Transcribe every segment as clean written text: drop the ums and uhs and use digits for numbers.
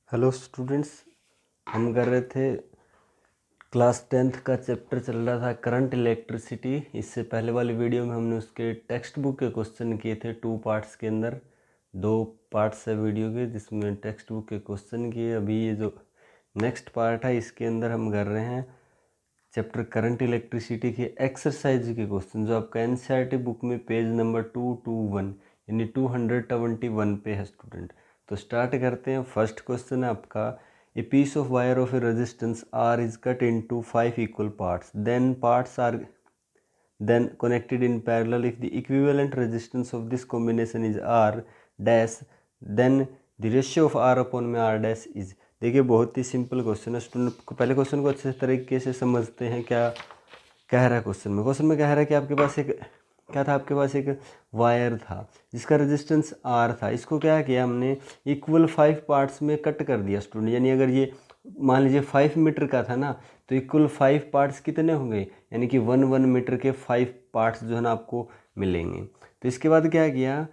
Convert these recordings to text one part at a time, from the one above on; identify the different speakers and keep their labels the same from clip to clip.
Speaker 1: Hello students, हम कर रहे थे क्लास 10th का चैप्टर चल रहा था करंट इलेक्ट्रिसिटी। इससे पहले वाली वीडियो में हमने उसके टेक्स्ट बुक के क्वेश्चन किए थे 2 पार्ट्स के अंदर। 2 पार्ट्स है वीडियो के जिसमें टेक्स्ट बुक के क्वेश्चन किए। अभी ये जो नेक्स्ट पार्ट है इसके अंदर हम कर रहे हैं चैप्टर करंट इलेक्ट्रिसिटी के एक्सरसाइज के क्वेश्चन, जो आपका एनसीईआरटी बुक में पेज नंबर 221 यानी 221 पे है स्टूडेंट। तो स्टार्ट करते हैं। फर्स्ट क्वेश्चन है आपका, a piece of wire of a resistance R is cut into 5 equal parts, then parts are then connected in parallel. If the equivalent resistance of this combination is R dash, then the ratio of R upon में R dash is। देखिए बहुत ही simple question है student. पहले question को अच्छे तरीके से समझते हैं क्या कह रहा है क्वेश्चन में। क्वेश्चन में कह रहा है कि आपके पास एक क्या था, आपके पास एक वायर था जिसका रेजिस्टेंस R था। इसको क्या किया हमने, इक्वल 5 पार्ट्स में कट कर दिया स्टूडेंट। यानी अगर ये मान लीजिए 5 मीटर का था ना, तो इक्वल 5 पार्ट्स कितने होंगे, यानी कि 1 मीटर के 5 पार्ट्स जो है ना आपको मिलेंगे। तो इसके बाद क्या किया,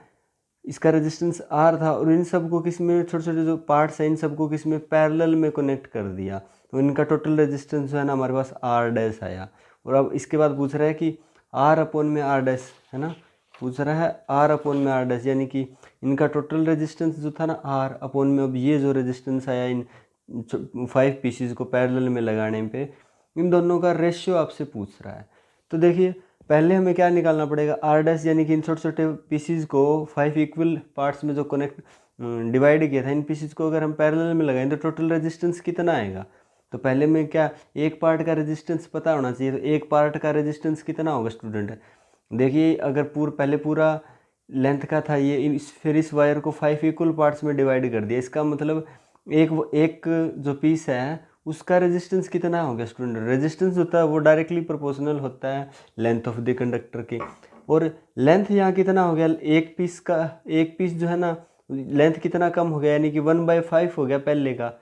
Speaker 1: इसका रेजिस्टेंस R था और इन सबको किस में, छोटे छोटे जो पार्ट्स हैं इन सबको किस में, पैरेलल में कनेक्ट कर दिया। तो इनका टोटल रेजिस्टेंस जो है ना हमारे पास R डैश आया। और अब इसके बाद पूछ रहा है कि R अपॉन में R डैश है ना, पूछ रहा है R अपॉन में R डैश, यानी कि इनका टोटल रेजिस्टेंस जो था ना R अपॉन में, अब ये जो रेजिस्टेंस आया इन 5 पीसीज को पैरेलल में लगाने पे, इन दोनों का रेशियो आपसे पूछ रहा है। तो देखिए पहले हमें क्या निकालना पड़ेगा, आर डैश, यानी कि इन छोटे छोटे पीसीज को 5 इक्वल पार्ट्स में जो कनेक्ट डिवाइड किया था, इन पीसीज को अगर हम पैरेलल में लगाएं तो टोटल रेजिस्टेंस कितना आएगा। तो पहले में क्या, एक पार्ट का रेजिस्टेंस पता होना चाहिए। तो एक पार्ट का रेजिस्टेंस कितना होगा स्टूडेंट, देखिए अगर पहले पूरा लेंथ का था ये, फिर इस वायर को 5 इक्वल पार्ट्स में डिवाइड कर दिया। इसका मतलब एक जो पीस है उसका रेजिस्टेंस कितना हो गया स्टूडेंट। रेजिस्टेंस होता है वो डायरेक्टली प्रोपोर्शनल होता है लेंथ ऑफ द कंडक्टर के, और लेंथ यहाँ कितना हो गया, एक पीस जो है ना लेंथ कितना कम हो गया, यानी कि 1/5 हो गया पहले का।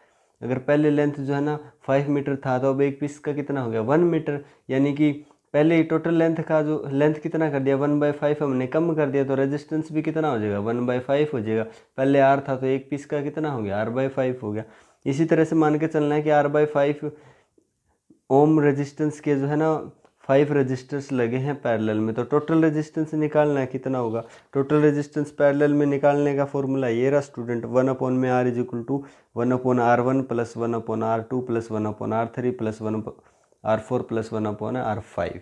Speaker 1: अगर पहले लेंथ जो है ना 5 मीटर था तो अब एक पीस का कितना हो गया 1 मीटर, यानी कि पहले टोटल लेंथ का जो लेंथ कितना कर दिया 1/5 हमने कम कर दिया, तो रेजिस्टेंस भी कितना हो जाएगा 1/5 हो जाएगा। पहले R था तो एक पीस का कितना हो गया R/5 हो गया। इसी तरह से मान के चलना है कि R/5 ओम रेजिस्टेंस के जो है ना 5 रेजिस्टर्स लगे हैं पैरेलल में। तो टोटल रेजिस्टेंस निकालना है कितना होगा, टोटल रेजिस्टेंस पैरेलल में निकालने का फॉर्मूला ये रहा स्टूडेंट, 1 अपॉन में R is equal to 1 upon R1 plus 1 upon R2 plus 1 upon R3 plus 1 R4 plus 1 upon R5।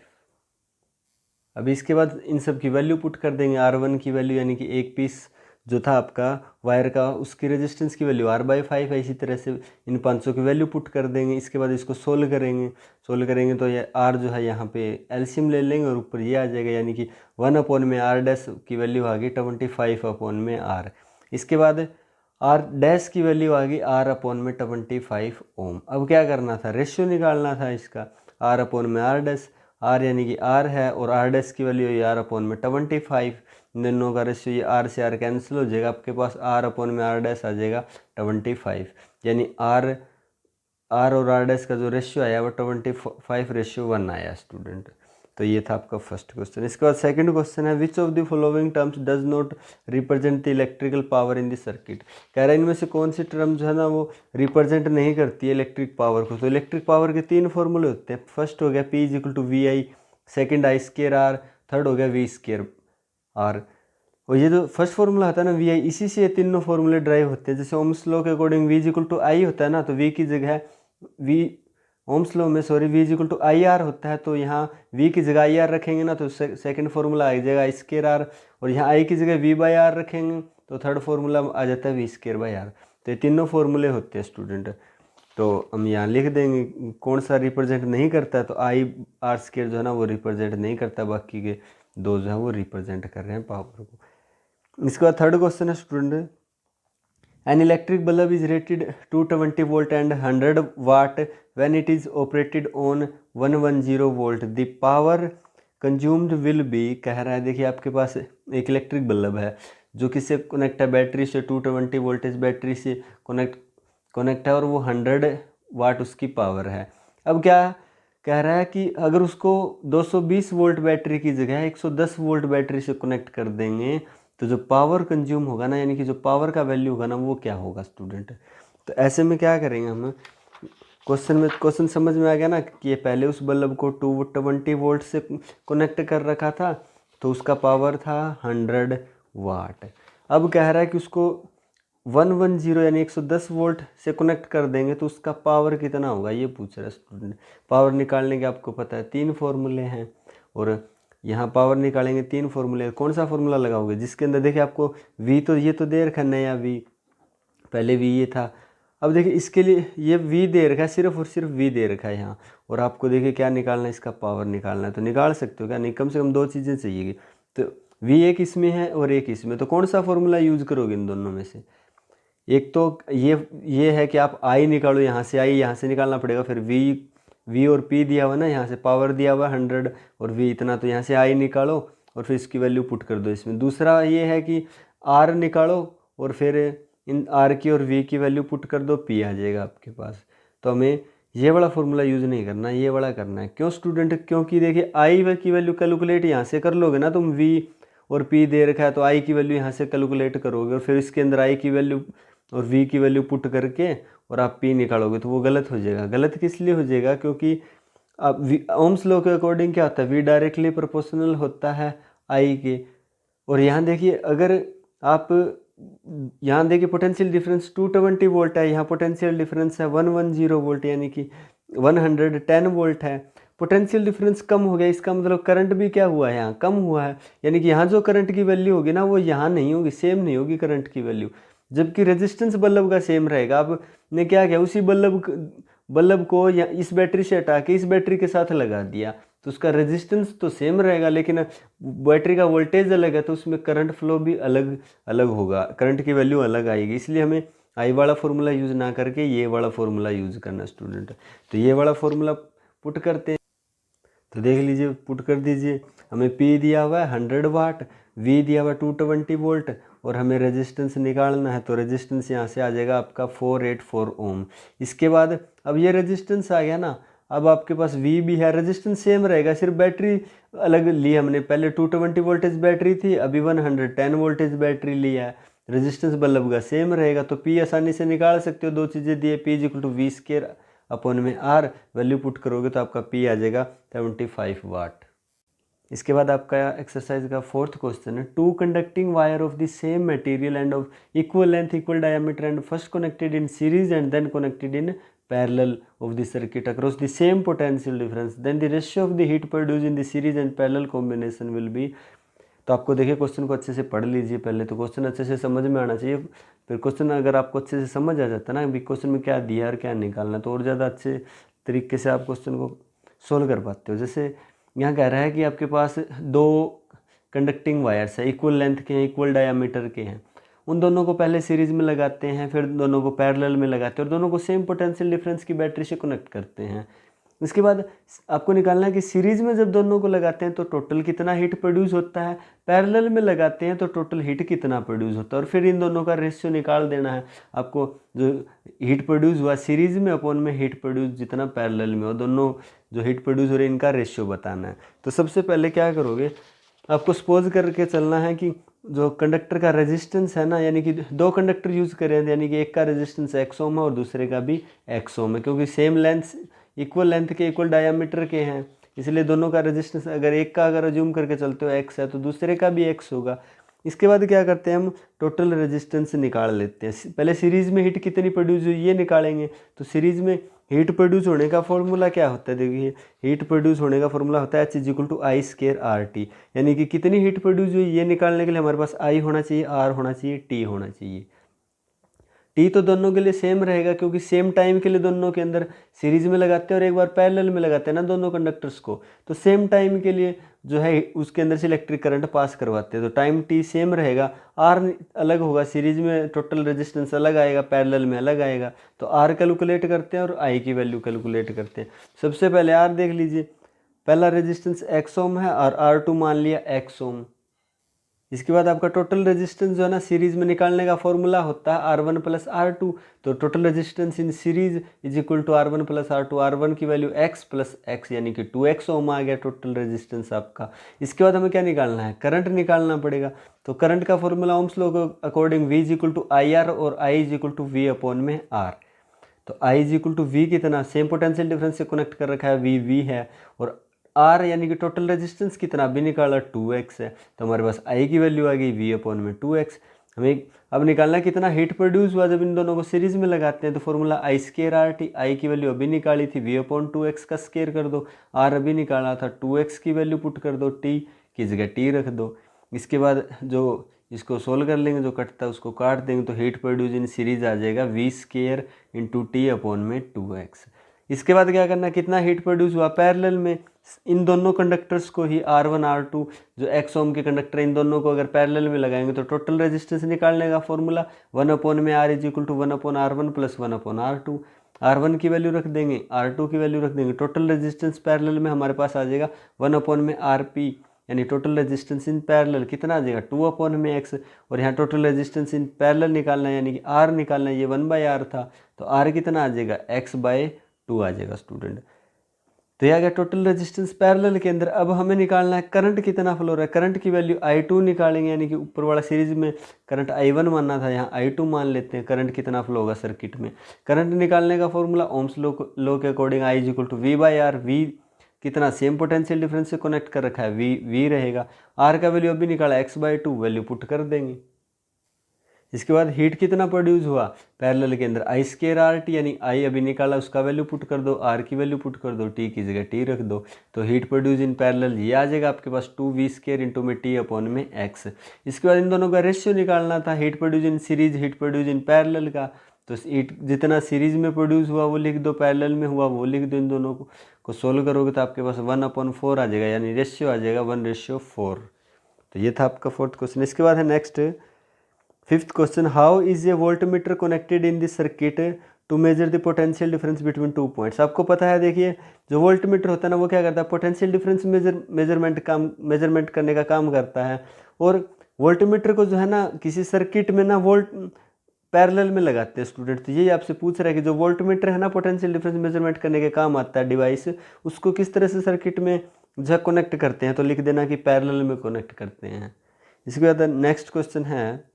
Speaker 1: अभी इसके बाद इन सब की वैल्यू पुट कर देंगे। R1 की वैल्यू यानी कि एक पीस जो था आपका वायर का, उसकी रेजिस्टेंस की वैल्यू R/5 है। इसी तरह से इन 500 की वैल्यू पुट कर देंगे। इसके बाद इसको सोल्व करेंगे तो ये R जो है यहाँ पे एलसीएम ले लेंगे और ऊपर ये आ जाएगा, यानी कि 1 अपॉन में R डैश की वैल्यू आ गई 25 अपॉन में R। इसके बाद R डैश की वैल्यू आ गई R अपॉन में 25 ओम। अब क्या करना था, रेशियो निकालना था इसका, R अपॉन में R डैश, R यानी कि R है और R डैश की वैल्यू है R अपॉन में 25। दोनों का रेशियो ये R से R कैंसिल हो जाएगा, आपके पास R अपॉन में R डैश आ जाएगा 25, यानी R और R डैश का जो रेशियो आया वो 25:1 आया स्टूडेंट। तो ये था आपका फर्स्ट क्वेश्चन। इसके बाद सेकंड क्वेश्चन है, which of the following terms does not represent the electrical power in the circuit. कह रहा है इनमें से कौन सी टर्म जो है ना वो रिप्रेजेंट नहीं करती है इलेक्ट्रिक पावर को। तो इलेक्ट्रिक पावर के 3 फॉर्मूले होते हैं। फर्स्ट हो गया P is equal to VI, second I²R, third हो गया V²R। और ये जो फर्स्ट फॉर्मूला होता है ना VI, इसी से ये तीनों फॉर्मूले ड्राइव होते हैं। जैसे ओम्स लॉ के according V is equal to I होता है ना, तो V की जगह ओम्स लॉ में V is equal to IR होता है, तो यहाँ V की जगह IR रखेंगे ना तो सेकंड फार्मूला आ जाएगा I²R, और यहाँ I की जगह V/R रखेंगे तो थर्ड फार्मूला आ जाता है V²/R। तो ये तीनों फार्मूले होते हैं स्टूडेंट। तो हम यहाँ लिख देंगे कौन सा रिप्रेजेंट नहीं करता है, तो IR² जो है ना वो रिप्रेजेंट नहीं करता, बाकी के दो जो है वो रिप्रेजेंट कर रहे हैं पावर को। इसके बाद थर्ड क्वेश्चन है student, An electric bulb is rated 220 volt and 100 watt when it is operated on 110 volt. The power consumed will be, कह रहा है देखिए आपके पास एक इलेक्ट्रिक बल्ब है जो किससे कनेक्ट है, बैटरी से, 220 वोल्टेज बैटरी से कनेक्ट है और वो 100 वाट उसकी पावर है। अब क्या कह रहा है कि अगर उसको 220 वोल्ट बैटरी की जगह 110 वोल्ट बैटरी से कनेक्ट कर देंगे तो जो पावर कंज्यूम होगा ना, यानी कि जो पावर का वैल्यू होगा ना वो क्या होगा स्टूडेंट। तो ऐसे में क्या करेंगे हम, क्वेश्चन समझ में आ गया ना कि ये पहले उस बल्ब को 220 वोल्ट से कनेक्ट कर रखा था तो उसका पावर था 100 वाट। अब कह रहा है कि उसको 110 यानी 110 वोल्ट से कनेक्ट कर देंगे तो उसका पावर कितना होगा, ये पूछ रहा है स्टूडेंट। पावर निकालने के आपको पता है 3 फॉर्मूले हैं, और यहाँ पावर निकालेंगे 3 फॉर्मूले। कौन सा फॉर्मूला लगाओगे जिसके अंदर देखिए आपको वी, तो ये तो दे रखा नया वी, पहले वी ये था। अब देखिए इसके लिए ये वी दे रखा है, सिर्फ और सिर्फ वी दे रखा है यहाँ, और आपको देखिए क्या निकालना है, इसका पावर निकालना है। तो निकाल सकते हो क्या, नहीं, कम से कम 2 चीज़ें चाहिए। तो वी एक इसमें है और एक इसमें, तो कौन सा फॉर्मूला यूज करोगे इन दोनों में से। एक तो ये है कि आप आई निकालो, यहाँ से आई यहाँ से निकालना पड़ेगा, फिर वी और पी दिया हुआ ना, यहाँ से पावर दिया हुआ 100 और वी इतना, तो यहाँ से आई निकालो और फिर इसकी वैल्यू पुट कर दो इसमें। दूसरा ये है कि आर निकालो और फिर इन आर की और वी की वैल्यू पुट कर दो, पी आ जाएगा आपके पास। तो हमें ये वाला फॉर्मूला यूज़ नहीं करना, ये वाला करना है। क्यों स्टूडेंट, क्योंकि देखिए आई की वैल्यू कैलकुलेट यहाँ से कर लोगे ना तुम, वी और पी दे रखा है तो आई की वैल्यू यहाँ से कैलकुलेट करोगे और फिर इसके अंदर आई की वैल्यू और वी की वैल्यू पुट करके और आप पी निकालोगे, तो वो गलत हो जाएगा। गलत किस लिए हो जाएगा, क्योंकि अब ओम्स लॉ के अकॉर्डिंग क्या होता है, वी डायरेक्टली प्रोपोर्शनल होता है आई के। और यहाँ देखिए अगर आप यहाँ देखिए पोटेंशियल डिफरेंस 220 वोल्ट है, यहाँ पोटेंशियल डिफरेंस है 110 वोल्ट यानी कि 110 वोल्ट है। पोटेंशियल डिफरेंस कम हो गया, इसका मतलब करंट भी क्या हुआ है, यहाँ कम हुआ है। यानी कि यहाँ जो करंट की वैल्यू होगी ना वो यहाँ नहीं होगी, सेम नहीं होगी करंट की वैल्यू, जबकि रेजिस्टेंस बल्ब का सेम रहेगा। अब ने क्या किया, उसी बल्ब को या इस बैटरी से हटा के इस बैटरी के साथ लगा दिया, तो उसका रेजिस्टेंस तो सेम रहेगा लेकिन बैटरी का वोल्टेज अलग है तो उसमें करंट फ्लो भी अलग अलग होगा, करंट की वैल्यू अलग आएगी। इसलिए हमें आई वाला फॉर्मूला यूज़ ना करके ये वाला फॉर्मूला यूज़ करना स्टूडेंट। तो ये वाला फॉर्मूला पुट करते हैं, तो देख लीजिए पुट कर दीजिए। हमें P दिया हुआ है 100 वाट, V दिया हुआ 220 वोल्ट और हमें रेजिस्टेंस निकालना है, तो रेजिस्टेंस यहाँ से आ जाएगा आपका 484 ओम। इसके बाद अब ये रेजिस्टेंस आ गया ना, अब आपके पास V भी है, रेजिस्टेंस सेम रहेगा, सिर्फ बैटरी अलग ली हमने। पहले 220 वोल्टेज बैटरी थी, अभी 110 वोल्टेज बैटरी लिया है, रेजिस्टेंस बल्ब का सेम रहेगा। तो P आसानी से निकाल सकते हो, 2 चीज़ें दिए, P = V² अपॉन में R, वैल्यू पुट करोगे तो आपका P आ जाएगा 75 वाट। इसके बाद आपका एक्सरसाइज का 4th क्वेश्चन है, 2 conducting wire of the same material and of equal length equal diameter and first connected in series and then connected in parallel of the circuit across the same potential difference, then the ratio of the heat produced in the series and parallel combination will be। तो आपको देखिए question को अच्छे से पढ़ लीजिए पहले, तो क्वेश्चन अच्छे से समझ में आना चाहिए। फिर क्वेश्चन अगर आपको अच्छे से समझ आ जाता है ना अभी क्वेश्चन में क्या दिया और क्या निकालना, तो और ज़्यादा अच्छे तरीके से आप क्वेश्चन को सोल्व कर पाते हो। जैसे यहाँ कह रहा है कि आपके पास 2 कंडक्टिंग वायर्स है, इक्वल लेंथ के हैं, इक्वल डायामीटर के हैं, उन दोनों को पहले सीरीज़ में लगाते हैं, फिर दोनों को पैरेलल में लगाते हैं और दोनों को सेम पोटेंशियल डिफरेंस की बैटरी से कनेक्ट करते हैं। इसके बाद आपको निकालना है कि सीरीज़ में जब दोनों को लगाते हैं तो टोटल कितना हीट प्रोड्यूस होता है, पैरेलल में लगाते हैं तो टोटल हीट कितना प्रोड्यूस होता है, और फिर इन दोनों का रेशियो निकाल देना है आपको। जो हीट प्रोड्यूस हुआ सीरीज़ में अपॉन में हीट प्रोड्यूस जितना पैरेलल में हो, दोनों जो हीट प्रोड्यूस हो रहे हैं इनका रेशियो बताना है। तो सबसे पहले क्या करोगे, आपको सपोज करके चलना है कि जो कंडक्टर का रेजिस्टेंस है ना, यानी कि 2 कंडक्टर यूज़ करें, यानी कि एक का रेजिस्टेंस x ओम है और दूसरे का भी x ओम है, क्योंकि सेम लेंथ इक्वल लेंथ के इक्वल डायामीटर के हैं, इसलिए दोनों का रेजिस्टेंस अगर एक का अगर अज्यूम करके चलते हो x है तो दूसरे का भी x होगा। इसके बाद क्या करते हैं, हम टोटल रेजिस्टेंस निकाल लेते हैं। पहले सीरीज़ में हीट कितनी प्रोड्यूस हुई ये निकालेंगे। तो सीरीज़ में हीट प्रोड्यूस होने का फॉर्मूला क्या होता है, देखिए हीट प्रोड्यूस होने का फॉर्मूला होता है H = I²RT, यानी कि कितनी हीट प्रोड्यूस हुई ये निकालने के लिए हमारे पास I होना चाहिए, R होना चाहिए, T होना चाहिए। टी तो दोनों के लिए सेम रहेगा क्योंकि सेम टाइम के लिए दोनों के अंदर सीरीज में लगाते हैं और एक बार पैरेलल में लगाते हैं ना दोनों कंडक्टर्स को, तो सेम टाइम के लिए जो है उसके अंदर से इलेक्ट्रिक करंट पास करवाते हैं, तो टाइम टी सेम रहेगा। आर अलग होगा, सीरीज में टोटल रेजिस्टेंस अलग आएगा, पैरेलल में अलग आएगा, तो आर कैलकुलेट करते हैं और आई की वैल्यू कैलकुलेट करते हैं। सबसे पहले आर देख लीजिए, पहला रेजिस्टेंस एक्स ओम है और R2 मान लिया एक्स ओम, इसके बाद आपका टोटल रेजिस्टेंस जो है ना सीरीज में निकालने का फॉर्मूला होता है R1 प्लस R2। तो total resistance in series is equal to R1 plus R2। R1 की वैल्यू X प्लस X यानी कि 2X ओम आ गया टोटल रेजिस्टेंस आपका। इसके बाद हमें क्या निकालना है, करंट निकालना पड़ेगा। तो करंट का फॉर्मूला ओम्स लॉ के according V is equal to IR और I is equal to V upon में R। तो I is equal to V कितना, सेम पोटेंशियल डिफरेंस से कनेक्ट कर रखा है, V है, और R यानी कि टोटल रेजिस्टेंस कितना भी निकाला 2X है। तो हमारे पास I की वैल्यू आ गई V अपॉन में 2X। हमें अब निकालना कितना हीट प्रोड्यूस हुआ जब इन दोनों को सीरीज में लगाते हैं। तो formula I square RT, I की वैल्यू अभी निकाली थी, V अपॉन 2X का स्केयर कर दो, R अभी निकाला था, 2X की वैल्यू पुट कर दो, T की जगह T रख दो। इसके बाद जो इसको सोल्व कर लेंगे, जो कटता है उसको काट देंगे, तो हीट प्रोड्यूस इन सीरीज आ जाएगा V square into T upon में 2X। इसके बाद क्या करना, कितना हीट प्रोड्यूस हुआ पैरेलल में, इन दोनों कंडक्टर्स को ही R1 R2 जो X ओम के कंडक्टर, इन दोनों को अगर पैरेलल में लगाएंगे तो टोटल रेजिस्टेंस निकालने का फॉर्मूला 1 अपॉन में R is equal to 1 upon R1 plus 1 upon R2। R1 की वैल्यू रख देंगे, R2 की वैल्यू रख देंगे, टोटल रेजिस्टेंस पैरेलल में हमारे पास आ जाएगा 1 अपॉन में RP, यानी टोटल रेजिस्टेंस इन पैरेलल कितना आ जाएगा 2 अपॉन में X। और यहाँ टोटल रेजिस्टेंस इन पैरेलल निकालना है यानी कि R निकालना है, ये 1/R था, तो R कितना आ जाएगा X/2 आ जाएगा स्टूडेंट। तो यह आ गया टोटल रेजिस्टेंस पैरेलल के अंदर। अब हमें निकालना है करंट कितना फ्लो रहा है। करंट की वैल्यू I2 निकालेंगे, यानी कि ऊपर वाला सीरीज में करंट I1 मानना था, यहाँ I2 मान लेते हैं। करंट कितना फ्लो होगा सर्किट में, करंट निकालने का फॉर्मूला ओम्स लॉ के according I is equal to V/R। V कितना, सेम पोटेंशियल डिफरेंस से कनेक्ट कर रखा है, V रहेगा। R का वैल्यू अभी निकाला X/2, वैल्यू पुट कर देंगे। इसके बाद हीट कितना प्रोड्यूस हुआ पैरेलल के अंदर, I स्केयर RT, यानी I अभी निकाला उसका वैल्यू पुट कर दो, R की वैल्यू पुट कर दो, T की जगह T रख दो। तो हीट प्रोड्यूस इन पैरेलल ये आ जाएगा आपके पास 2V स्केयर इंटू में T अपॉन में X। इसके बाद इन दोनों का रेशियो निकालना था, heat produce in series, heat produce in parallel का। तो हीट जितना सीरीज में प्रोड्यूस हुआ वो लिख दो, पैरेलल में हुआ वो लिख दो। इन दोनों को सोल्व करोगे तो आपके पास 1/4 आ जाएगा, यानी रेशियो आ जाएगा 1:4। तो ये था आपका फोर्थ क्वेश्चन। इसके बाद है next fifth question, how is a voltmeter connected in this circuit to measure the potential difference between 2 points. आपको पता है, देखिए जो वोल्टमीटर होता है ना, वो क्या करता है, पोटेंशियल डिफरेंस मेजरमेंट करने का काम करता है। और वोल्टमीटर को जो है ना किसी सर्किट में ना वोल्ट पैरेलल में लगाते हैं स्टूडेंट। तो यही आपसे पूछ रहा है कि जो वोल्टमीटर है ना पोटेंशियल डिफरेंस मेजरमेंट करने के काम आता है डिवाइस, उसको किस तरह से सर्किट में जो कनेक्ट करते हैं। तो लिख देना कि पैरेलल में कनेक्ट करते हैं। इसके बाद नेक्स्ट क्वेश्चन है,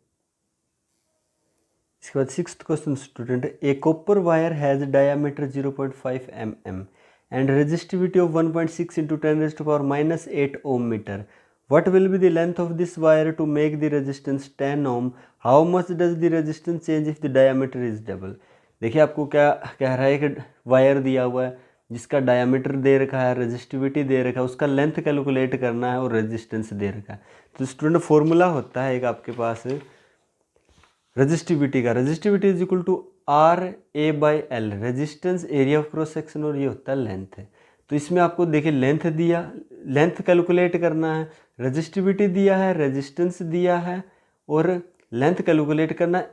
Speaker 1: इसके बाद sixth question student, a copper wire has diameter 0.5 mm and resistivity of 1.6 into 10⁻⁻8 ohm metre. What will be the length of this wire to make the resistance 10 ohm? How much does the resistance change if the diameter is double? देखिए आपको क्या कह रहा है कि wire दिया हुआ है जिसका डायमीटर दे रखा है, रेजिस्टिविटी दे रखा है, उसका लेंथ कैलकुलेट करना है और रेजिस्टेंस दे रखा है। तो स्टूडेंट फॉर्मूला होता है एक आपके पास रेजिस्टिविटी का, resistivity is equal to RA/L, resistance area of cross section, और ये होता है लेंथ है। तो इसमें आपको देखिए लेंथ दिया, लेंथ कैलकुलेट करना है, रेजिस्टिविटी दिया है, रेजिस्टेंस दिया है और लेंथ कैलकुलेट करना है,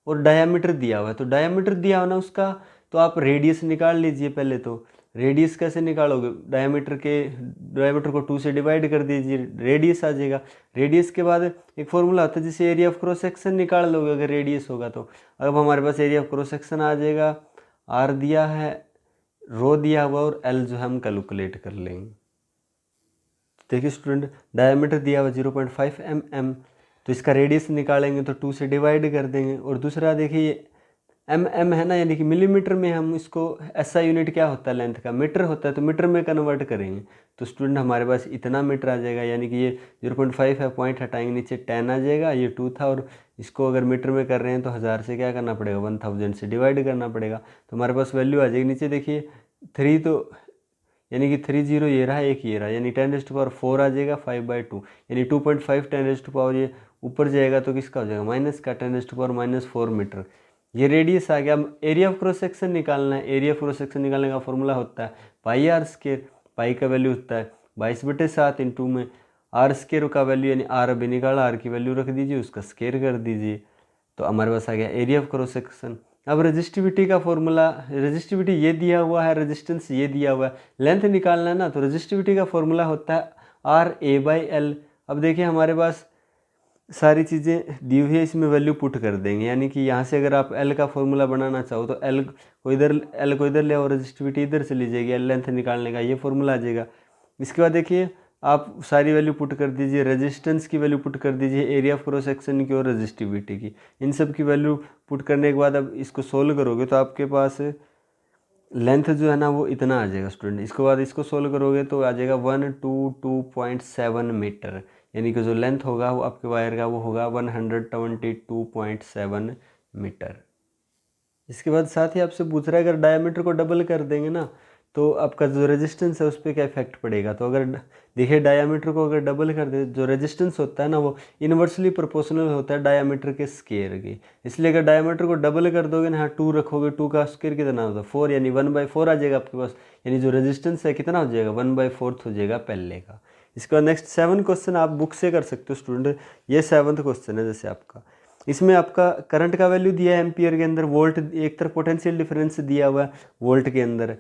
Speaker 1: और डायामीटर दिया हुआ है। तो डायामीटर दिया हुआ ना उसका, तो आप रेडियस निकाल लीजिए पहले। तो रेडियस कैसे निकालोगे, डायमीटर को 2 से डिवाइड कर दीजिए, रेडियस आ जाएगा। रेडियस के बाद एक फॉर्मूला होता है जिसे एरिया ऑफ क्रॉस सेक्शन निकाल लोगे अगर रेडियस होगा तो। अब हमारे पास एरिया ऑफ क्रॉस सेक्शन आ जाएगा, R दिया है, रो दिया हुआ, और L जो है हम कैलकुलेट कर लेंगे। देखिए स्टूडेंट डायमीटर दिया हुआ 0.5 mm, तो इसका रेडियस निकालेंगे तो 2 से डिवाइड कर देंगे। और दूसरा देखिए mm है ना, यानी कि मिलीमीटर में हम इसको, SI यूनिट क्या होता है लेंथ का, मीटर होता है, तो मीटर में कन्वर्ट करेंगे। तो स्टूडेंट हमारे पास इतना मीटर आ जाएगा, यानी कि ये 0.5 है, पॉइंट हटाएंगे नीचे 10 आ जाएगा, ये 2 था, और इसको अगर मीटर में कर रहे हैं तो 1000 से क्या करना पड़ेगा, 1000 से डिवाइड करना पड़ेगा। तो हमारे पास वैल्यू आ जाएगी नीचे देखिए 3, तो यानी कि 30 ये रहा, एक ये रहा, यानी 10⁻4 आ जाएगा 5/2, यानी 2.5 10⁻, ये ऊपर जाएगा तो किसका हो जाएगा, माइनस का, 10⁻⁻4 मीटर। ये रेडियस आ गया। एरिया ऑफ क्रॉस सेक्शन निकालना है। एरिया ऑफ क्रॉस सेक्शन निकालने का फॉर्मूला होता है πr²। पाई का वैल्यू होता है 22/7 इंटू में R² का वैल्यू, यानी R अभी निकाला, R की वैल्यू रख दीजिए, उसका स्केयर कर दीजिए, तो हमारे पास आ गया एरिया ऑफ क्रॉस सेक्शन। अब रेजिस्टिविटी का फॉर्मूला, रेजिस्टिविटी ये दिया हुआ है, रेजिस्टेंस ये दिया हुआ है, लेंथ निकालना है ना, तो रेजिस्टिविटी का फॉर्मूला होता है RA/L। अब देखिए हमारे पास सारी चीज़ें दी हुई है, इसमें वैल्यू पुट कर देंगे। यानी कि यहाँ से अगर आप एल का फॉर्मूला बनाना चाहो तो एल को इधर ले आओ, रजिस्टिविटी इधर से ली जाएगी, एल लेंथ निकालने का ये फॉर्मूला आ जाएगा। इसके बाद देखिए आप सारी वैल्यू पुट कर दीजिए, रेजिस्टेंस की वैल्यू पुट कर दीजिए, एरिया ऑफ क्रॉस सेक्शन की और रजिस्टिविटी की, इन सब की वैल्यू पुट करने के बाद अब इसको सोल्व करोगे तो आपके पास लेंथ जो है ना वो इतना आ जाएगा स्टूडेंट। इसके बाद इसको सोल्व करोगे तो आ जाएगा 122.7 मीटर, यानी कि जो लेंथ होगा वो आपके वायर का वो होगा 122.7 मीटर। इसके बाद साथ ही आपसे पूछ रहा है अगर डायमीटर को डबल कर देंगे ना तो आपका जो रेजिस्टेंस है उस पर क्या इफेक्ट पड़ेगा। तो अगर देखिए डायमीटर को अगर डबल कर दे, जो रेजिस्टेंस होता है ना वो इन्वर्सली प्रोपोर्शनल होता है डायमीटर के स्क्वायर के, इसलिए अगर डायमीटर को डबल कर दोगे ना, 2 रखोगे, 2 का स्क्वायर कितना होता है 4, यानी 1/4 आ जाएगा आपके पास, यानी जो रेजिस्टेंस है कितना हो जाएगा 1/4 हो जाएगा पहले का। इसके बाद नेक्स्ट 7 क्वेश्चन आप बुक से कर सकते हो स्टूडेंट। ये 7th क्वेश्चन है जैसे आपका, इसमें आपका करंट का वैल्यू दिया है एम्पियर के अंदर, वोल्ट एक तरफ पोटेंशियल डिफरेंस दिया हुआ है वोल्ट के अंदर।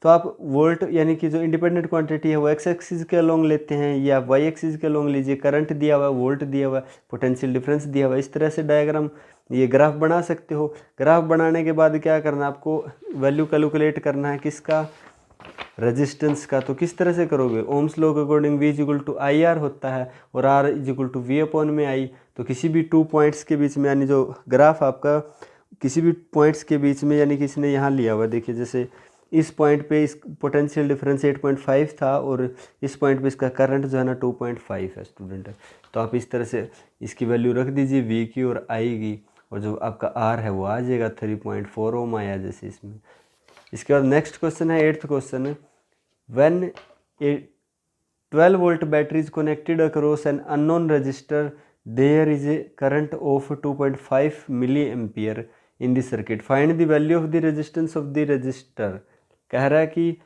Speaker 1: तो आप वोल्ट यानी कि जो इंडिपेंडेंट क्वांटिटी है वो एक्स एक्सिस के अलोंग लेते हैं या वाई एक्सिस के अलोंग लीजिए, करंट दिया हुआ है, वोल्ट दिया हुआ है, पोटेंशियल डिफरेंस दिया हुआ है। इस तरह से डायग्राम ये ग्राफ बना सकते हो। ग्राफ बनाने के बाद क्या करना है आपको, वैल्यू कैलकुलेट करना है किसका, रेजिस्टेंस का। तो किस तरह से करोगे, ओम्स लॉ के अकॉर्डिंग V = IR होता है और R = V/I। तो किसी भी 2 पॉइंट्स के बीच में, यानी जो ग्राफ आपका किसी भी पॉइंट्स के बीच में, यानी किसी ने यहाँ लिया हुआ, देखिए जैसे इस पॉइंट पे इस पोटेंशियल डिफरेंस 8.5 था और इस पॉइंट पे इसका करंट जो है ना 2.5 है स्टूडेंट। तो आप इस तरह से इसकी वैल्यू रख दीजिए V की और I की, और जो आपका R है वो आ जाएगा 3.4 ओम आया जैसे इसमें। इसके बाद नेक्स्ट क्वेश्चन है 8th question, when a 12 volt battery is connected across an unknown resistor there is a current of 2.5 milliampere in the circuit, find the value of the resistance of the resistor. कह रहा है कि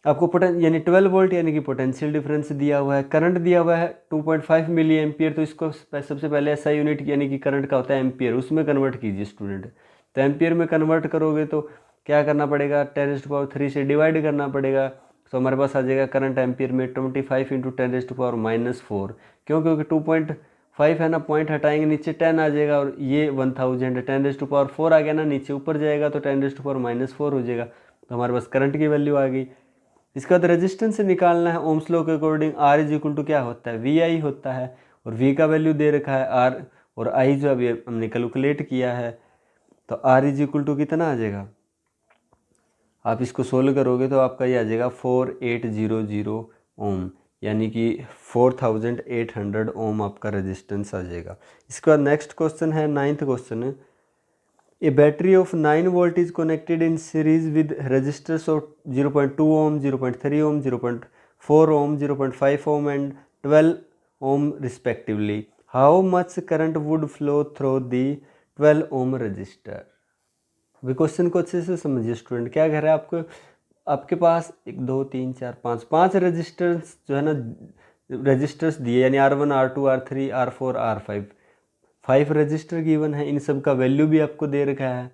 Speaker 1: आपको यानी 12 volt यानी कि potential difference दिया हुआ है, करंट दिया हुआ है 2.5 मिली एम्पियर। तो इसको सबसे पहले SI यूनिट यानी कि करंट का होता है एम्पियर, उसमें कन्वर्ट कीजिए स्टूडेंट। तो एम्पियर में कन्वर्ट करोगे तो क्या करना पड़ेगा, 10⁻³ से डिवाइड करना पड़ेगा। तो हमारे पास आ जाएगा करंट एम्पियर में 25 × 10⁻⁻⁴। क्यों, क्योंकि 2.5 है ना, पॉइंट हटाएंगे नीचे 10 आ जाएगा और ये 1000 10⁻⁴ आ गया ना, नीचे ऊपर जाएगा तो 10⁻⁻⁴ हो जाएगा। तो हमारे पास करंट की वैल्यू आ गई। इसके बाद रेजिस्टेंस से निकालना है। ओम्स लॉ के अकॉर्डिंग R = क्या होता है, VI होता है, और V का वैल्यू दे रखा है R, और I जो अभी हमने कैलकुलेट किया है। तो R = कितना आ जाएगा, आप इसको सोल्व करोगे तो आपका ये आ जाएगा 4800 ओम, यानी कि 4800 ओम आपका रेजिस्टेंस आ जाएगा। इसके बाद नेक्स्ट क्वेश्चन है 9th question, a battery of 9 volt is connected in series with resistors of 0.2 ohm, 0.3 ohm, 0.4 ohm, 0.5 ohm and 12 ohm respectively. How much current would flow through the 12 ohm resistor. अभी question को अच्छे से समझिए student. क्या कह रहा है आपको, आपके पास 1 2 3 4 5 रजिस्टर्स जो है ना, रजिस्टर्स दिए, यानी R1 R2 R3 R4 R5, 5 register given है। इन सब का वैल्यू भी आपको दे रखा है।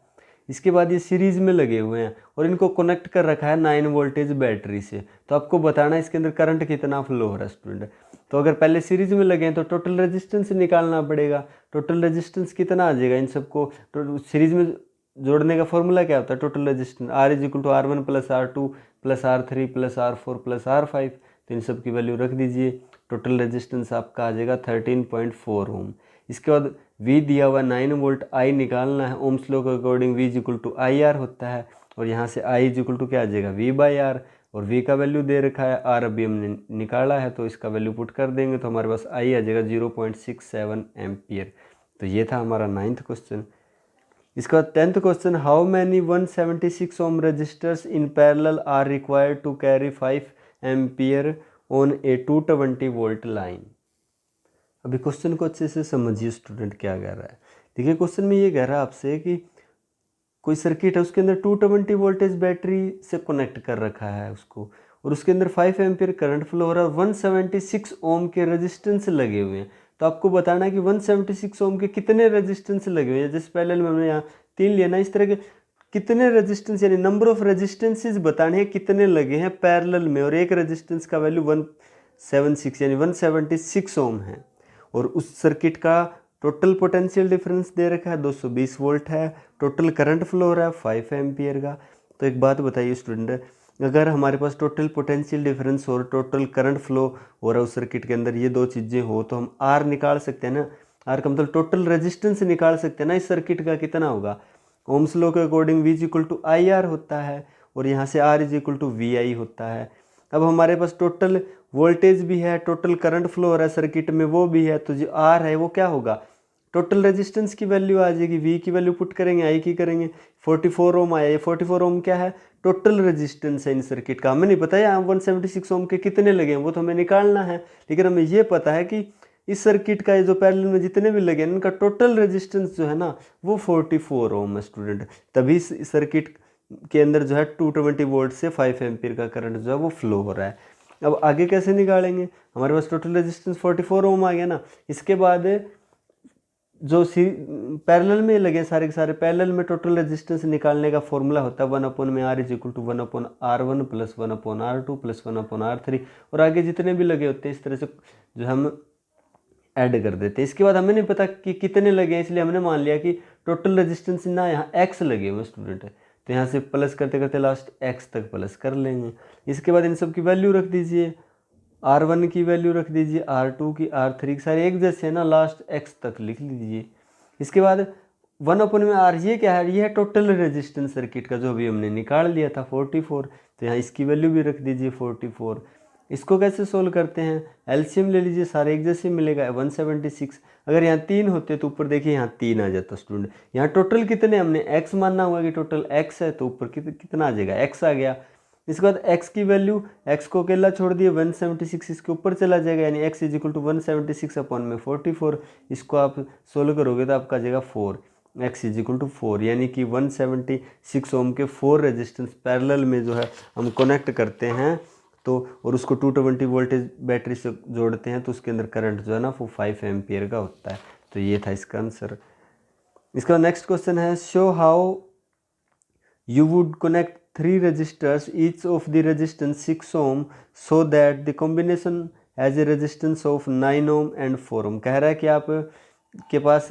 Speaker 1: इसके बाद ये सीरीज में लगे हुए हैं और इनको कनेक्ट कर रखा है 9 वोल्टेज बैटरी से। तो आपको बताना है इसके अंदर करंट कितना फ्लो हो रहा है स्टूडेंट। तो अगर पहले सीरीज में लगे हैं तो टोटल रेजिस्टेंस निकालना पड़ेगा। टोटल रेजिस्टेंस कितना आ जाएगा, इन सबको सीरीज में जोड़ने का फॉर्मूला क्या होता है, total resistance R = R1 + R2 + R3 + R4 + R5। तो इन सब की वैल्यू रख दीजिए। टोटल रेजिस्टेंस आपका आ जाएगा 13.4 ओम। इसके बाद V दिया हुआ 9 वोल्ट, I निकालना है। ओम्स लॉ के अकॉर्डिंग V = IR होता है, और यहाँ से I = क्या आ जाएगा V/R, और V का वैल्यू दे रखा है, R अभी हमने निकाला है तो इसका वैल्यू पुट कर देंगे तो हमारे पास I आ जाएगा 0.67 एम्पियर। तो ये था हमारा 9th क्वेश्चन। इसका 10th question, how many 176 ohm resistors in parallel are required to carry 5 ampere on a 220 volt line. अभी क्वेश्चन को अच्छे से समझिए स्टूडेंट क्या कह रहा है। देखिए क्वेश्चन में ये कह रहा है आपसे कि कोई सर्किट है, उसके अंदर 220 वोल्टेज बैटरी से कनेक्ट कर रखा है उसको, और उसके अंदर 5 एम्पियर करंट फ्लो हो रहा है, 176 ओम के रेजिस्टेंस लगे हुए हैं। तो आपको बताना है कि 176 ओम के कितने रेजिस्टेंस लगे हुए हैं। जैसे पहले में हमने यहाँ 3 लिया ना, इस तरह के कितने रेजिस्टेंस यानी नंबर ऑफ रेजिस्टेंसेज बताने हैं कितने लगे हैं पैरेलल में, और एक रेजिस्टेंस का वैल्यू 176 यानी 176 ओम है। और उस सर्किट का टोटल पोटेंशियल डिफरेंस दे रखा है 220 वोल्ट है, टोटल करंट फ्लो हो रहा है 5 एम्पियर का। तो एक बात बताइए स्टूडेंट, अगर हमारे पास टोटल पोटेंशियल डिफरेंस और टोटल करंट फ्लो हो रहा है उस सर्किट के अंदर, ये दो चीज़ें हो, तो हम आर निकाल सकते हैं ना। आर का मतलब टोटल रेजिस्टेंस निकाल सकते हैं ना इस सर्किट का कितना होगा। ओम्स लॉ के according V is equal to I R होता है और यहाँ से R is equal to V I होता है। अब हमारे पास टोटल वोल्टेज भी है, टोटल करंट फ्लो हो रहा है सर्किट में वो भी है, तो जो R है वो क्या होगा, टोटल रेजिस्टेंस की वैल्यू आ जाएगी। V की वैल्यू पुट करेंगे, I की करेंगे, 44 ओम आया। ये 44 ओम क्या है, टोटल रेजिस्टेंस है इन सर्किट का। हमें नहीं पता है 176 ओम के कितने लगे हैं, वो तो हमें निकालना है, लेकिन हमें ये पता है कि इस सर्किट का ये जो पैरेलल में जितने भी लगे हैं इनका टोटल रेजिस्टेंस जो है ना वो 44 ओम है स्टूडेंट। तभी इस सर्किट के अंदर जो है 220 वोल्ट से 5 एम्पीयर का करंट जो है वो फ्लो हो रहा है। अब आगे कैसे निकालेंगे, हमारे पास टोटल रेजिस्टेंस 44 ओम आ गया ना। इसके बाद जो पैरेलल में लगे सारे के सारे, पैरेलल में टोटल रेजिस्टेंस निकालने का फॉर्मूला होता है 1 में R is equal to 1/R1 plus 1/R2 plus 1/R3, और आगे जितने भी लगे होते हैं इस तरह से जो हम ऐड कर देते हैं। इसके बाद हमें नहीं पता कि कितने लगे हैं, इसलिए हमने मान लिया कि टोटल रेजिस्टेंस ना यहाँ x लगे हुए स्टूडेंट है, तो यहाँ से प्लस करते करते लास्ट x तक प्लस कर लेंगे। इसके बाद इन सब की वैल्यू रख दीजिए, R1 की वैल्यू रख दीजिए, R2 की, R3 की, सारे एक जैसे है ना, लास्ट x तक लिख लीजिए। इसके बाद 1 में R ये क्या है, ये है टोटल रेजिस्टेंस सर्किट का जो अभी हमने निकाल लिया था 44, तो यहाँ इसकी वैल्यू भी रख दीजिए 44। इसको कैसे सोल्व करते हैं, एलसीएम ले लीजिए, सारे एक जैसे मिलेगा 176। अगर यहाँ 3 होते तो ऊपर देखिए यहाँ 3 आ जाता स्टूडेंट। यहाँ टोटल कितने हमने x मानना हुआ कि टोटल x है, तो ऊपर कितना आ जाएगा, x आ गया। इसके बाद x की वैल्यू, x को अकेला छोड़ दिए 176, इसके ऊपर चला जाएगा, यानी x is equal to 176 upon में 44। इसको आप सोल्व करोगे तो आपका आ जाएगा 4, x इज इक्वल टू 4, यानी कि 176 ओम के 4 रेजिस्टेंस पैरेलल में जो है हम कनेक्ट करते हैं, तो और उसको 220 वोल्टेज बैटरी से जोड़ते हैं, तो उसके अंदर करंट जो है ना वो 5 एम्पियर का होता है। तो ये था इसका आंसर। इसका नेक्स्ट क्वेश्चन है, show how you would connect 3 resistors, each of the resistance 6 ohm, so that the combination has a resistance of 9 ohm and 4 ohm। कह रहा है कि आप के पास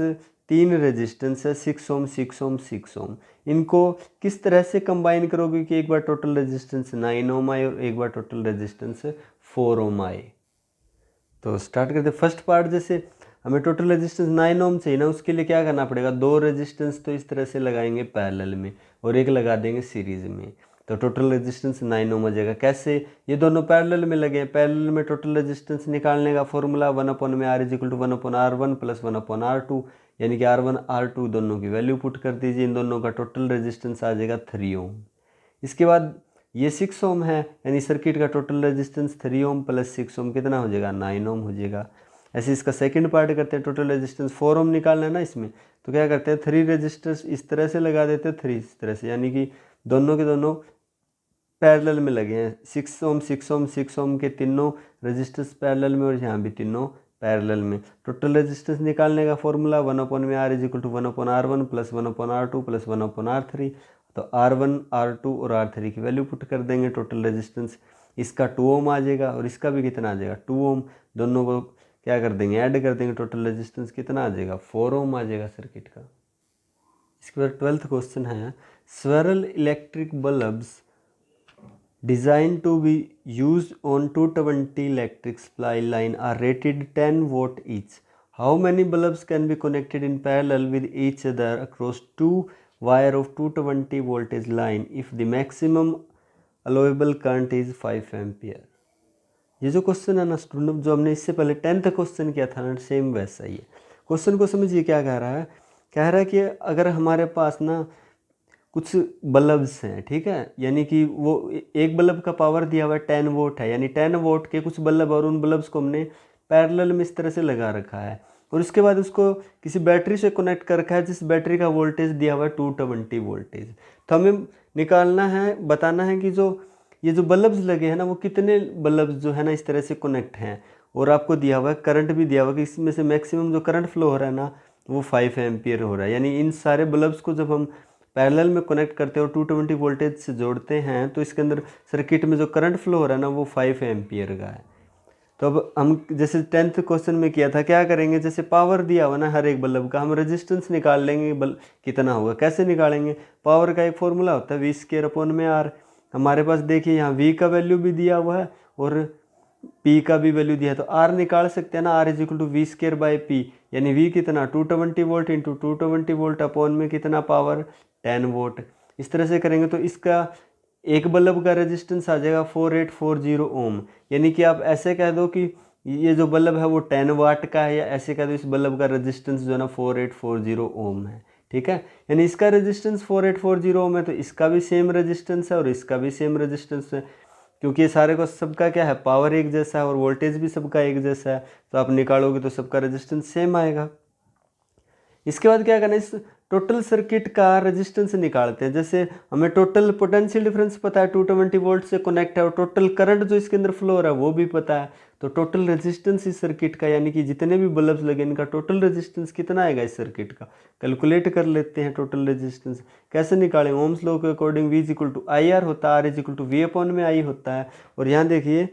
Speaker 1: 3 रेजिस्टेंस है 6 ओम 6 ओम 6 ओम, इनको किस तरह से कंबाइन करोगे कि एक बार टोटल रेजिस्टेंस 9 ओम आए और एक बार टोटल रेजिस्टेंस 4 ओम आए। तो स्टार्ट करते फर्स्ट पार्ट, जैसे हमें टोटल रेजिस्टेंस 9 ओम चाहिए ना, उसके लिए क्या करना पड़ेगा, 2 रेजिस्टेंस तो इस तरह से लगाएंगे पैरेलल में और एक लगा देंगे सीरीज में, तो टोटल रेजिस्टेंस 9 ओम आ जाएगा। कैसे, ये दोनों पैरेलल में लगे हैं, पैरेलल में टोटल रेजिस्टेंस निकालने का फॉर्मूला 1 में R is equal to 1/R1 plus 1/R2, यानी कि R1 R2 दोनों की वैल्यू पुट कर दीजिए, इन दोनों का टोटल रेजिस्टेंस आ जाएगा 3 ओम। इसके बाद ये 6 ओम है, यानी सर्किट का टोटल रेजिस्टेंस 3 ओम प्लस 6 ओम कितना हो जाएगा, 9 ओम हो जाएगा। ऐसे इसका सेकंड पार्ट करते हैं, टोटल रेजिस्टेंस 4 ओम निकालना है ना इसमें, तो क्या करते हैं 3 रेजिस्टर्स इस तरह से लगा देते हैं, 3 इस तरह से, यानी कि दोनों के दोनों पैरेलल में लगे हैं। 6 ओम 6 ओम 6 ओम के तीनों रेजिस्टर्स पैरेलल में और यहाँ भी तीनों पैरेलल में। टोटल रेजिस्टेंस निकालने का फॉर्मूला 1 में R is equal to 1/R1 plus 1/R2 plus 1/R3, तो R1 R2 और R3 की वैल्यू पुट कर देंगे, टोटल रेजिस्टेंस इसका 2 ओम आ जाएगा और इसका भी कितना आ जाएगा 2 ओम, दोनों को क्या कर देंगे, ऐड कर देंगे, टोटल रेजिस्टेंस कितना आ जाएगा 4 ओम आ जाएगा सर्किट का। इसके बाद 12th क्वेश्चन है, several electric bulbs designed to be used on 220 electric supply line are rated 10 watt each. How many bulbs can be connected in parallel with each other across 2 wire of 220 voltage line if the maximum allowable current is 5 ampere? ये जो question है ना student, जो हमने इससे पहले 10th question किया था ना, सेम वैसा ही है। क्वेश्चन को समझिए क्या कह रहा है, कह रहा है कि अगर हमारे पास ना कुछ बल्ब्स हैं, ठीक है, यानी कि वो एक बल्ब का पावर दिया हुआ है 10 वोट है, यानी 10 वोट के कुछ बल्ब, और उन बल्ब्स को हमने पैरेलल में इस तरह से लगा रखा है, और उसके बाद उसको किसी बैटरी से कनेक्ट कर रखा है जिस बैटरी का वोल्टेज दिया हुआ है 220 वोल्टेज। तो हमें निकालना है, बताना है कि जो ये जो बल्ब्स लगे हैं ना वो कितने बल्ब्स जो है ना इस तरह से कनेक्ट हैं, और आपको दिया हुआ है करंट भी दिया हुआ है कि इसमें से मैक्सिमम जो करंट फ्लो हो रहा है ना वो 5 एम्पियर हो रहा है। यानी इन सारे बल्ब्स को जब हम पैरेलल में कनेक्ट करते हैं और 220 वोल्टेज से जोड़ते हैं, तो इसके अंदर सर्किट में जो करंट फ्लो हो रहा है ना वो 5 एम्पियर का है। तो अब हम जैसे 10th क्वेश्चन में किया था, क्या करेंगे, जैसे पावर दिया हुआ ना हर एक बल्ब का, हम रेजिस्टेंस निकाल लेंगे कितना होगा। कैसे निकालेंगे, पावर का एक फॉर्मूला होता है V²/R। हमारे पास देखिए यहाँ V का वैल्यू भी दिया हुआ है और P का भी वैल्यू दिया है, तो R निकाल सकते हैं ना, R = V²/P, यानी V कितना 220 वोल्ट इंटू 220 वोल्ट अपॉन में कितना पावर 10 वोट। इस तरह से करेंगे तो इसका एक बल्ब का रेजिस्टेंस आ जाएगा 4840 ओम। यानी कि आप ऐसे कह दो कि ये जो बल्ब है वो 10 वाट का है, या ऐसे कह दो इस बल्ब का रेजिस्टेंस जो है ना 4840 ओम है। ठीक है, यानी इसका रेजिस्टेंस 4840 ओम है, तो इसका भी सेम रेजिस्टेंस है और इसका भी सेम रेजिस्टेंस है, क्योंकि ये सारे को सबका क्या है, पावर एक जैसा है और वोल्टेज भी सबका एक जैसा है, तो आप निकालोगे तो सबका रेजिस्टेंस सेम आएगा। इसके बाद क्या करना है, इस टोटल सर्किट का रेजिस्टेंस निकालते हैं। जैसे हमें टोटल पोटेंशियल डिफरेंस पता है, 220 वोल्ट से कनेक्ट है, और टोटल करंट जो इसके अंदर फ्लो हो रहा है वो भी पता है, तो टोटल रेजिस्टेंस इस सर्किट का, यानी कि जितने भी बल्ब्स लगे इनका टोटल रेजिस्टेंस कितना आएगा इस सर्किट का, कैलकुलेट कर लेते हैं टोटल रेजिस्टेंस। कैसे निकालें, ओम्स लॉ के अकॉर्डिंग V = IR होता है, R = V/I होता है। और यहाँ देखिए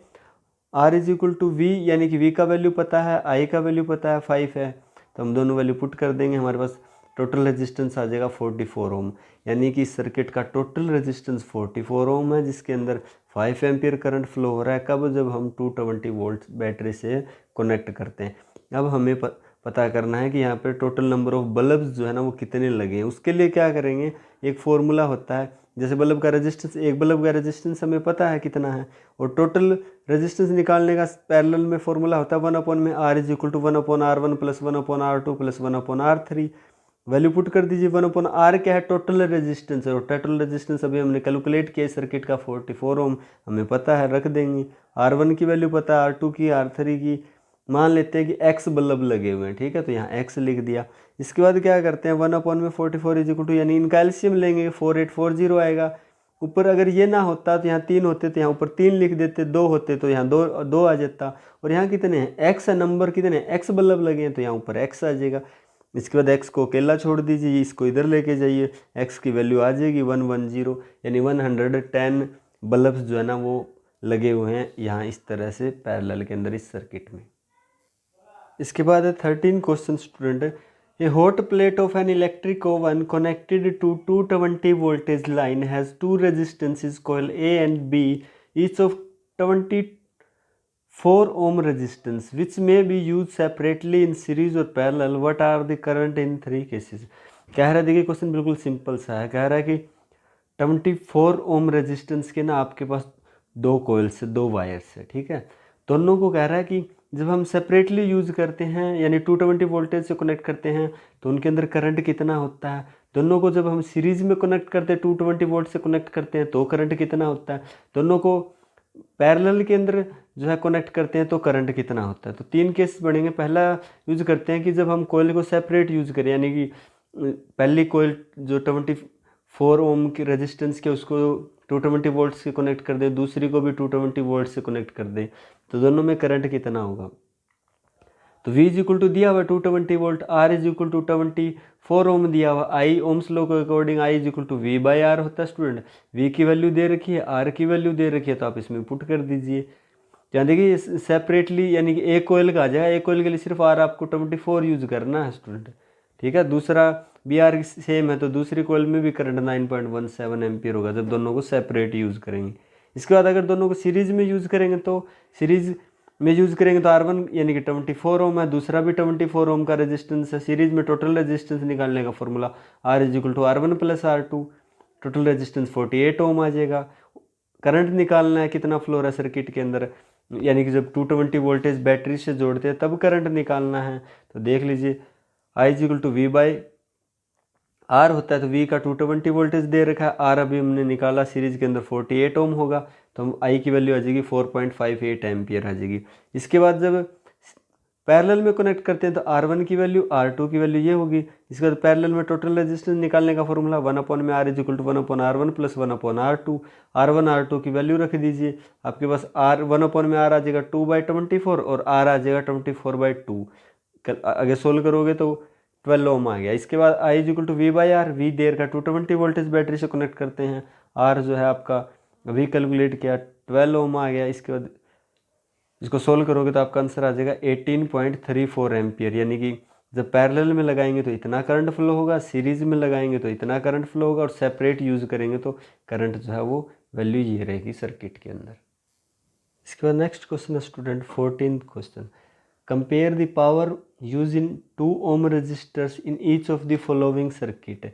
Speaker 1: R = V, यानी कि V का वैल्यू पता है, I का वैल्यू पता है 5 है, तो हम दोनों वैल्यू पुट कर देंगे, हमारे पास टोटल रेजिस्टेंस आ जाएगा 44 ओम। यानी कि इस सर्किट का टोटल रेजिस्टेंस 44 ओम है, जिसके अंदर 5 एम्पियर करंट फ्लो हो रहा है। कब, जब हम 220 वोल्ट बैटरी से कनेक्ट करते हैं। अब हमें पता करना है कि यहाँ पे टोटल नंबर ऑफ बल्ब्स जो है ना वो कितने लगे हैं। उसके लिए क्या करेंगे, एक फॉर्मूला होता है, जैसे बल्ब का रेजिस्टेंस, एक बल्ब का रेजिस्टेंस हमें पता है कितना है, और टोटल रेजिस्टेंस निकालने का पैरेलल में फॉर्मूला होता है 1/R = 1/R1 + 1/R2 + 1/R3। Value put कर दीजिए। 1/R क्या है, टोटल रेजिस्टेंस है, और टोटल रेजिस्टेंस अभी हमने कैलकुलेट किया सर्किट का 44 ओम हमें पता है, रख देंगे। R1 की वैल्यू पता है, R2 की, R3 की। मान लेते हैं कि X बल्ब लगे हुए हैं, ठीक है, तो यहाँ X लिख दिया। इसके बाद क्या करते हैं, 1/44 यानी इनका एलसीएम लेंगे, 4840 आएगा। ऊपर अगर ये ना होता तो यहाँ 3 होते, तो यहाँ ऊपर 3 लिख देते, 2 होते तो यहाँ 2 आ जाता। और यहाँ कितने हैं, X है, नंबर कितने हैं, X बल्ब लगे हैं, तो यहाँ ऊपर X आ जाएगा। इसके बाद X को अकेला छोड़ दीजिए, इसको इधर लेके जाइए, X की वैल्यू आ जाएगी 110, यानी 110 बल्ब्स जो है ना वो लगे हुए हैं यहाँ इस तरह से पैरेलल के अंदर इस सर्किट में। इसके बाद है 13 question student. A hot plate of an electric oven connected to 220 voltage line has two resistances coil A and B, each of 24 ohm resistance, which may be used separately in series or parallel. What are the current in 3 cases? कह रहा है, देखिए question बिल्कुल simple सा है। कह रहा है कि 24 ओम रेजिस्टेंस के ना आपके पास 2 कोयल्स से 2 वायर्स है, ठीक है। दोनों को कह रहा है कि जब हम सेपरेटली यूज़ करते हैं, यानी 220 वोल्टेज से कनेक्ट करते हैं, तो उनके अंदर करंट कितना होता है। दोनों को जब हम सीरीज़ में कनेक्ट करते हैं, 220 वोल्ट से कनेक्ट करते हैं, तो करंट कितना होता है। दोनों को पैरेलल के अंदर जो है कनेक्ट करते हैं तो करंट कितना होता है। तो 3 केस बढ़ेंगे। पहला यूज़ करते हैं कि जब हम कोयल को सेपरेट यूज़ करें, यानी कि पहली कोयल जो 24 ओम की रेजिस्टेंस के उसको 220 वोल्ट से कनेक्ट कर दें, दूसरी को भी 220 वोल्ट से कनेक्ट कर दें, तो दोनों में करंट कितना होगा। तो V = दिया हुआ 220 वोल्ट, R = 24 ओम दिया हुआ, I ओम्स लॉ के अकॉर्डिंग I = V/R होता है स्टूडेंट। V की वैल्यू दे रखी है, R की वैल्यू दे रखी है, तो आप इसमें पुट कर दीजिए। यहाँ देखिए सेपरेटली, यानी कि एक कोयल का आ जाएगा, एक कोयल के लिए सिर्फ R आपको 24 यूज़ करना है स्टूडेंट, ठीक है। दूसरा भी R सेम है, तो दूसरी कोयल में भी करंट 9.17 एम्पियर होगा जब दोनों को सेपरेट यूज़ करेंगे। इसके बाद अगर दोनों को सीरीज़ में यूज़ करेंगे, तो सीरीज़ में यूज़ करेंगे तो R1 यानी कि 24 ओम है, दूसरा भी 24 ओम का रेजिस्टेंस है। सीरीज़ में टोटल रेजिस्टेंस निकालने का formula R = R1 + R2, total resistance 48 ओम आ जाएगा। करंट निकालना है कितना फ्लो हो रहा है सर्किट के अंदर, यानी कि जब 220 वोल्टेज बैटरी से जोड़ते हैं तब करंट निकालना है। तो देख लीजिए I = V/R होता है, तो V का 220 वोल्टेज दे रखा है, R अभी हमने निकाला सीरीज के अंदर 48 ओम होगा, तो हम I की वैल्यू आ जाएगी 4.58 एम्पियर आ जाएगी। इसके बाद जब पैरेलल में कनेक्ट करते हैं तो R1 की वैल्यू, R2 की वैल्यू ये होगी। इसके बाद पैरेलल में टोटल रेजिस्टेंस निकालने का formula 1/R = 1/R1 + 1/R2। R1 R2 की वैल्यू रख दीजिए, आपके पास R1/R आ जाएगा 2/24 और R आ जाएगा 24/2। आगे सोल्व करोगे तो 12 ओम आ गया। इसके बाद I = V/R, V देर का 220 वोल्टेज बैटरी से कनेक्ट करते हैं, R जो है आपका अभी कैलकुलेट किया 12 ओम आ गया। इसके बाद इसको सोल्व करोगे तो आपका आंसर आ जाएगा 18.34 एम्पियर, यानी कि जब पैरेलल में लगाएंगे तो इतना करंट फ्लो होगा, सीरीज में लगाएंगे तो इतना करंट फ्लो होगा, और सेपरेट यूज़ करेंगे तो करंट जो है वो वैल्यू ये रहेगी सर्किट के अंदर। इसके बाद नेक्स्ट क्वेश्चन है student 14th question, compare the power use in 2 ohm resistors in each of the following circuit.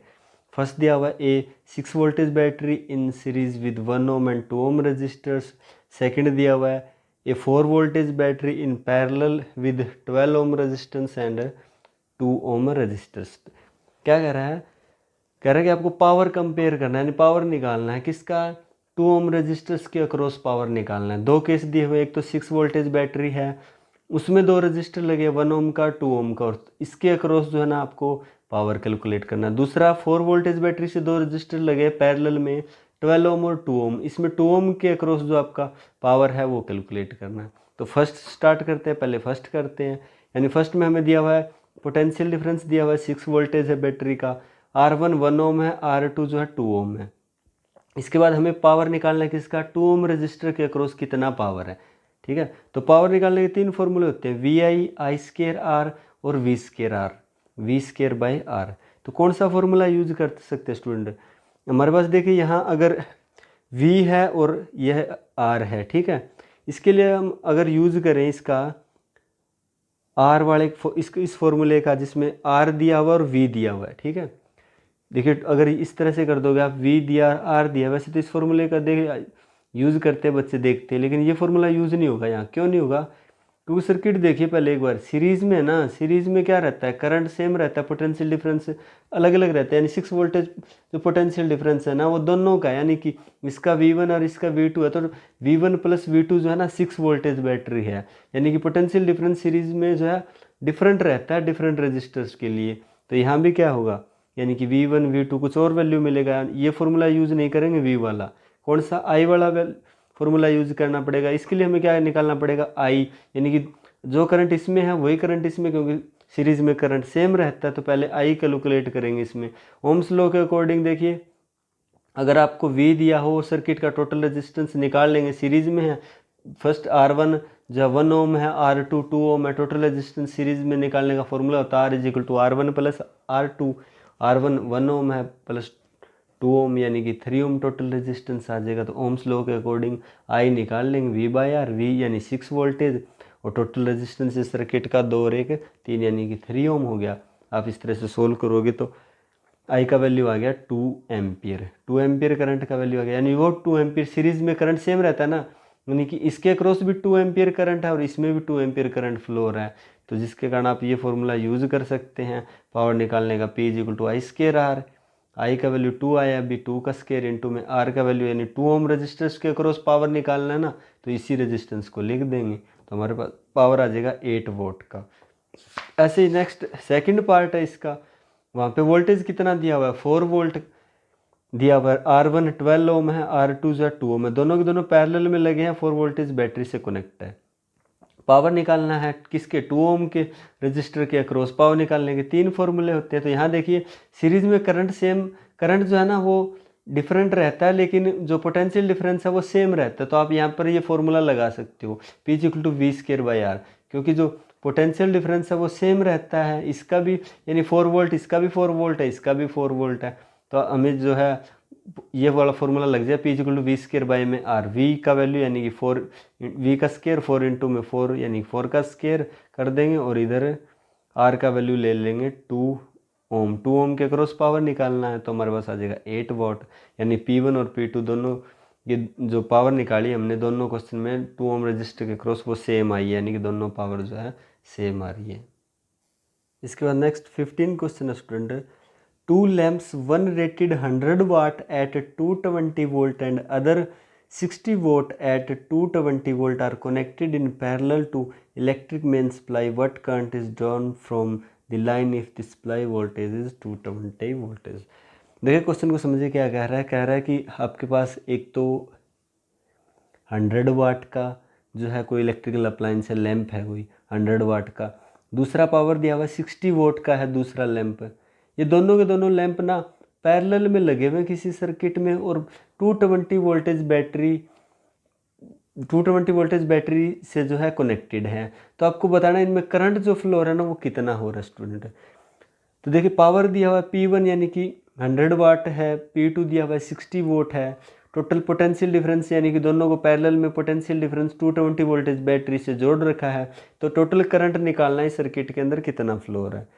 Speaker 1: First दिया हुआ a 6 voltage battery in series with 1 ohm and 2 ohm resistors. Second दिया हुआ है a 4 voltage battery in parallel with 12 ohm resistance and 2 ohm resistors. क्या कह रहा है, कह रहा है कि आपको पावर कंपेयर करना है, यानी पावर निकालना है किसका, 2 ohm रजिस्टर्स के अक्रॉस पावर निकालना है। दो केस दिए हुए, एक तो 6 वोल्टेज बैटरी है, उसमें 2 रजिस्टर लगे, 1 ohm का 2 ohm का, और इसके अक्रॉस जो है ना आपको पावर कैलकुलेट करना है। दूसरा 4 वोल्टेज बैटरी से 2 रजिस्टर लगे पैरेलल में, 12 ohm और 2 ohm, इसमें 2 ohm के अक्रॉस जो आपका पावर है वो कैलकुलेट करना है। तो फर्स्ट स्टार्ट करते हैं, पहले फर्स्ट करते हैं। यानी फर्स्ट में हमें दिया हुआ है पोटेंशियल डिफरेंस दिया हुआ है 6 वोल्टेज है बैटरी का, R1 1 ohm है, R2 जो है 2 ohm है। इसके बाद हमें पावर निकालना है किसका, 2 ohm रजिस्टर के अक्रॉस कितना पावर है। ठीक है, तो पावर निकालने के 3 फॉर्मूले होते हैं, VI I स्केयर R और V square R, V square by R। तो कौन सा फॉर्मूला यूज कर सकते हैं स्टूडेंट, हमारे पास देखिए यहाँ अगर V है और यह R है, ठीक है, इसके लिए हम अगर यूज करें इसका R वाले इस फॉर्मूले का जिसमें R दिया हुआ और V दिया हुआ है, ठीक है। देखिए अगर इस तरह से कर दोगे आप, V दिया R दिया, वैसे तो इस फॉर्मूले का देख यूज़ करते हैं बच्चे, देखते हैं, लेकिन ये फॉर्मूला यूज़ नहीं होगा यहाँ। क्यों नहीं होगा, क्योंकि सर्किट देखिए पहले एक बार, सीरीज़ में ना, सीरीज़ में क्या रहता है, करंट सेम रहता है, पोटेंशियल डिफरेंस अलग अलग रहता है। यानी 6 वोल्टेज जो पोटेंशियल डिफरेंस है ना वो दोनों का, यानी कि इसका V1 और इसका V2 है, तो V1 प्लस V2 जो है ना 6 वोल्टेज बैटरी है, यानी कि पोटेंशियल डिफरेंस सीरीज़ में जो है डिफरेंट रहता है डिफरेंट रजिस्टर्स के लिए। तो यहाँ भी क्या होगा, यानी कि V1 V2 कुछ और वैल्यू मिलेगा। ये फॉर्मूला यूज़ नहीं करेंगे V वाला, कौन सा I वाला फॉर्मूला यूज़ करना पड़ेगा। इसके लिए हमें क्या निकालना पड़ेगा, I, यानी कि जो करंट इसमें है वही करंट इसमें, क्योंकि सीरीज़ में करंट सेम रहता है, तो पहले I कैलकुलेट करेंगे इसमें। ओम्स लॉ के अकॉर्डिंग देखिए, अगर आपको V दिया हो सर्किट का टोटल रेजिस्टेंस निकाल लेंगे, सीरीज़ में है, फर्स्ट R1 जो 1 ohm है, R2 2 ohm है, टोटल रेजिस्टेंस सीरीज़ में निकालने का फॉर्मूला होता है R is equal to R1 plus R2, R1 1 ohm है प्लस 2 ohm, यानी कि 3 ohm टोटल रेजिस्टेंस आ जाएगा। तो ओम्स लॉ के अकॉर्डिंग I निकाल लेंगे V बाई R, V यानी 6 वोल्टेज और टोटल रेजिस्टेंस इस सर्किट का 2 और 1 3, यानी कि 3 ohm हो गया। आप इस तरह से सोल्व करोगे तो I का वैल्यू आ गया 2 एम्पियर, 2 एम्पियर करंट का वैल्यू आ गया, यानी वो 2 एम्पियर, सीरीज में करंट सेम रहता है ना, यानी कि इसके अक्रॉस भी 2 एम्पियर करंट है और इसमें भी 2 एम्पियर करंट फ्लो हो रहा है, तो जिसके कारण आप ये फॉर्मूला यूज़ कर सकते हैं पावर निकालने का, P is equal to I square R. I का वैल्यू 2 आया, अभी 2 का स्केयर इंटू में आर का वैल्यू, यानी 2 ओम रजिस्टर्स के अक्रॉस पावर निकालना है ना, तो इसी रजिस्टेंस को लिख देंगे, तो हमारे पास पावर आ जाएगा 8 वोल्ट का। ऐसे ही नेक्स्ट सेकंड पार्ट है इसका, वहाँ पे वोल्टेज कितना दिया हुआ है, 4 वोल्ट दिया हुआ है, R1 12 ओम है, R2 जो है 2 ओम है, दोनों के दोनों पैरेलल में लगे हैं, 4 वोल्टेज बैटरी से कनेक्ट है। पावर निकालना है किसके, 2 ओम के रजिस्टर के अक्रॉस। पावर निकालने के 3 फॉर्मूले होते हैं। तो यहाँ देखिए सीरीज में करंट सेम, करंट जो है ना वो डिफरेंट रहता है, लेकिन जो पोटेंशियल डिफरेंस है वो सेम रहता है। तो आप यहाँ पर ये फॉर्मूला लगा सकते हो, P is equal to V square by R, क्योंकि जो पोटेंशियल डिफरेंस है वो सेम रहता है, इसका भी यानी 4 वोल्ट, इसका भी 4 वोल्ट है, इसका भी 4 वोल्ट है। तो हमें जो है ये वाला फॉर्मूला लग जाए, P is equal to V square by में R, V का वैल्यू यानी कि 4, V का स्केयर 4 इंटू में 4 यानी 4 का स्केयर कर देंगे, और इधर R का वैल्यू ले लेंगे 2 ओम। 2 ओम के क्रॉस पावर निकालना है, तो हमारे पास आ जाएगा 8 वॉट, यानी P1 और P2 दोनों ये जो पावर निकाली हमने दोनों क्वेश्चन में 2 ओम रजिस्टर के क्रॉस वो सेम आई है, यानी कि दोनों पावर जो है सेम आ रही है। इसके बाद नेक्स्ट 15 क्वेश्चन है student, two lamps, one rated 100 watt at 220 volt and other 60 watt at 220 volt are connected in parallel to electric main supply. What current is drawn from the line if the supply voltage is 220 voltage? देखिए question को समझिए क्या कह रहा है, कह रहा है कि आपके पास एक तो 100 वाट का जो है कोई इलेक्ट्रिकल अप्लायंस है, लैंप है कोई 100 वाट का, दूसरा पावर दिया हुआ 60 वोट का है दूसरा लैंप। ये दोनों के दोनों लैंप ना पैरेलल में लगे हुए किसी सर्किट में, और 220 वोल्टेज बैटरी 220 वोल्टेज बैटरी से जो है कनेक्टेड है। तो आपको बताना है इनमें करंट जो फ्लो हो रहा है ना वो कितना हो रहा है स्टूडेंट। तो देखिए पावर दिया हुआ है P1 यानी कि 100 वाट है, P2 दिया हुआ है 60 वोल्ट है। टोटल पोटेंशियल डिफरेंस यानी कि दोनों को पैरेलल में पोटेंशियल डिफरेंस 220 वोल्टेज बैटरी से जोड़ रखा है। तो टोटल करंट निकालना है सर्किट के अंदर कितना फ्लो हो रहा है।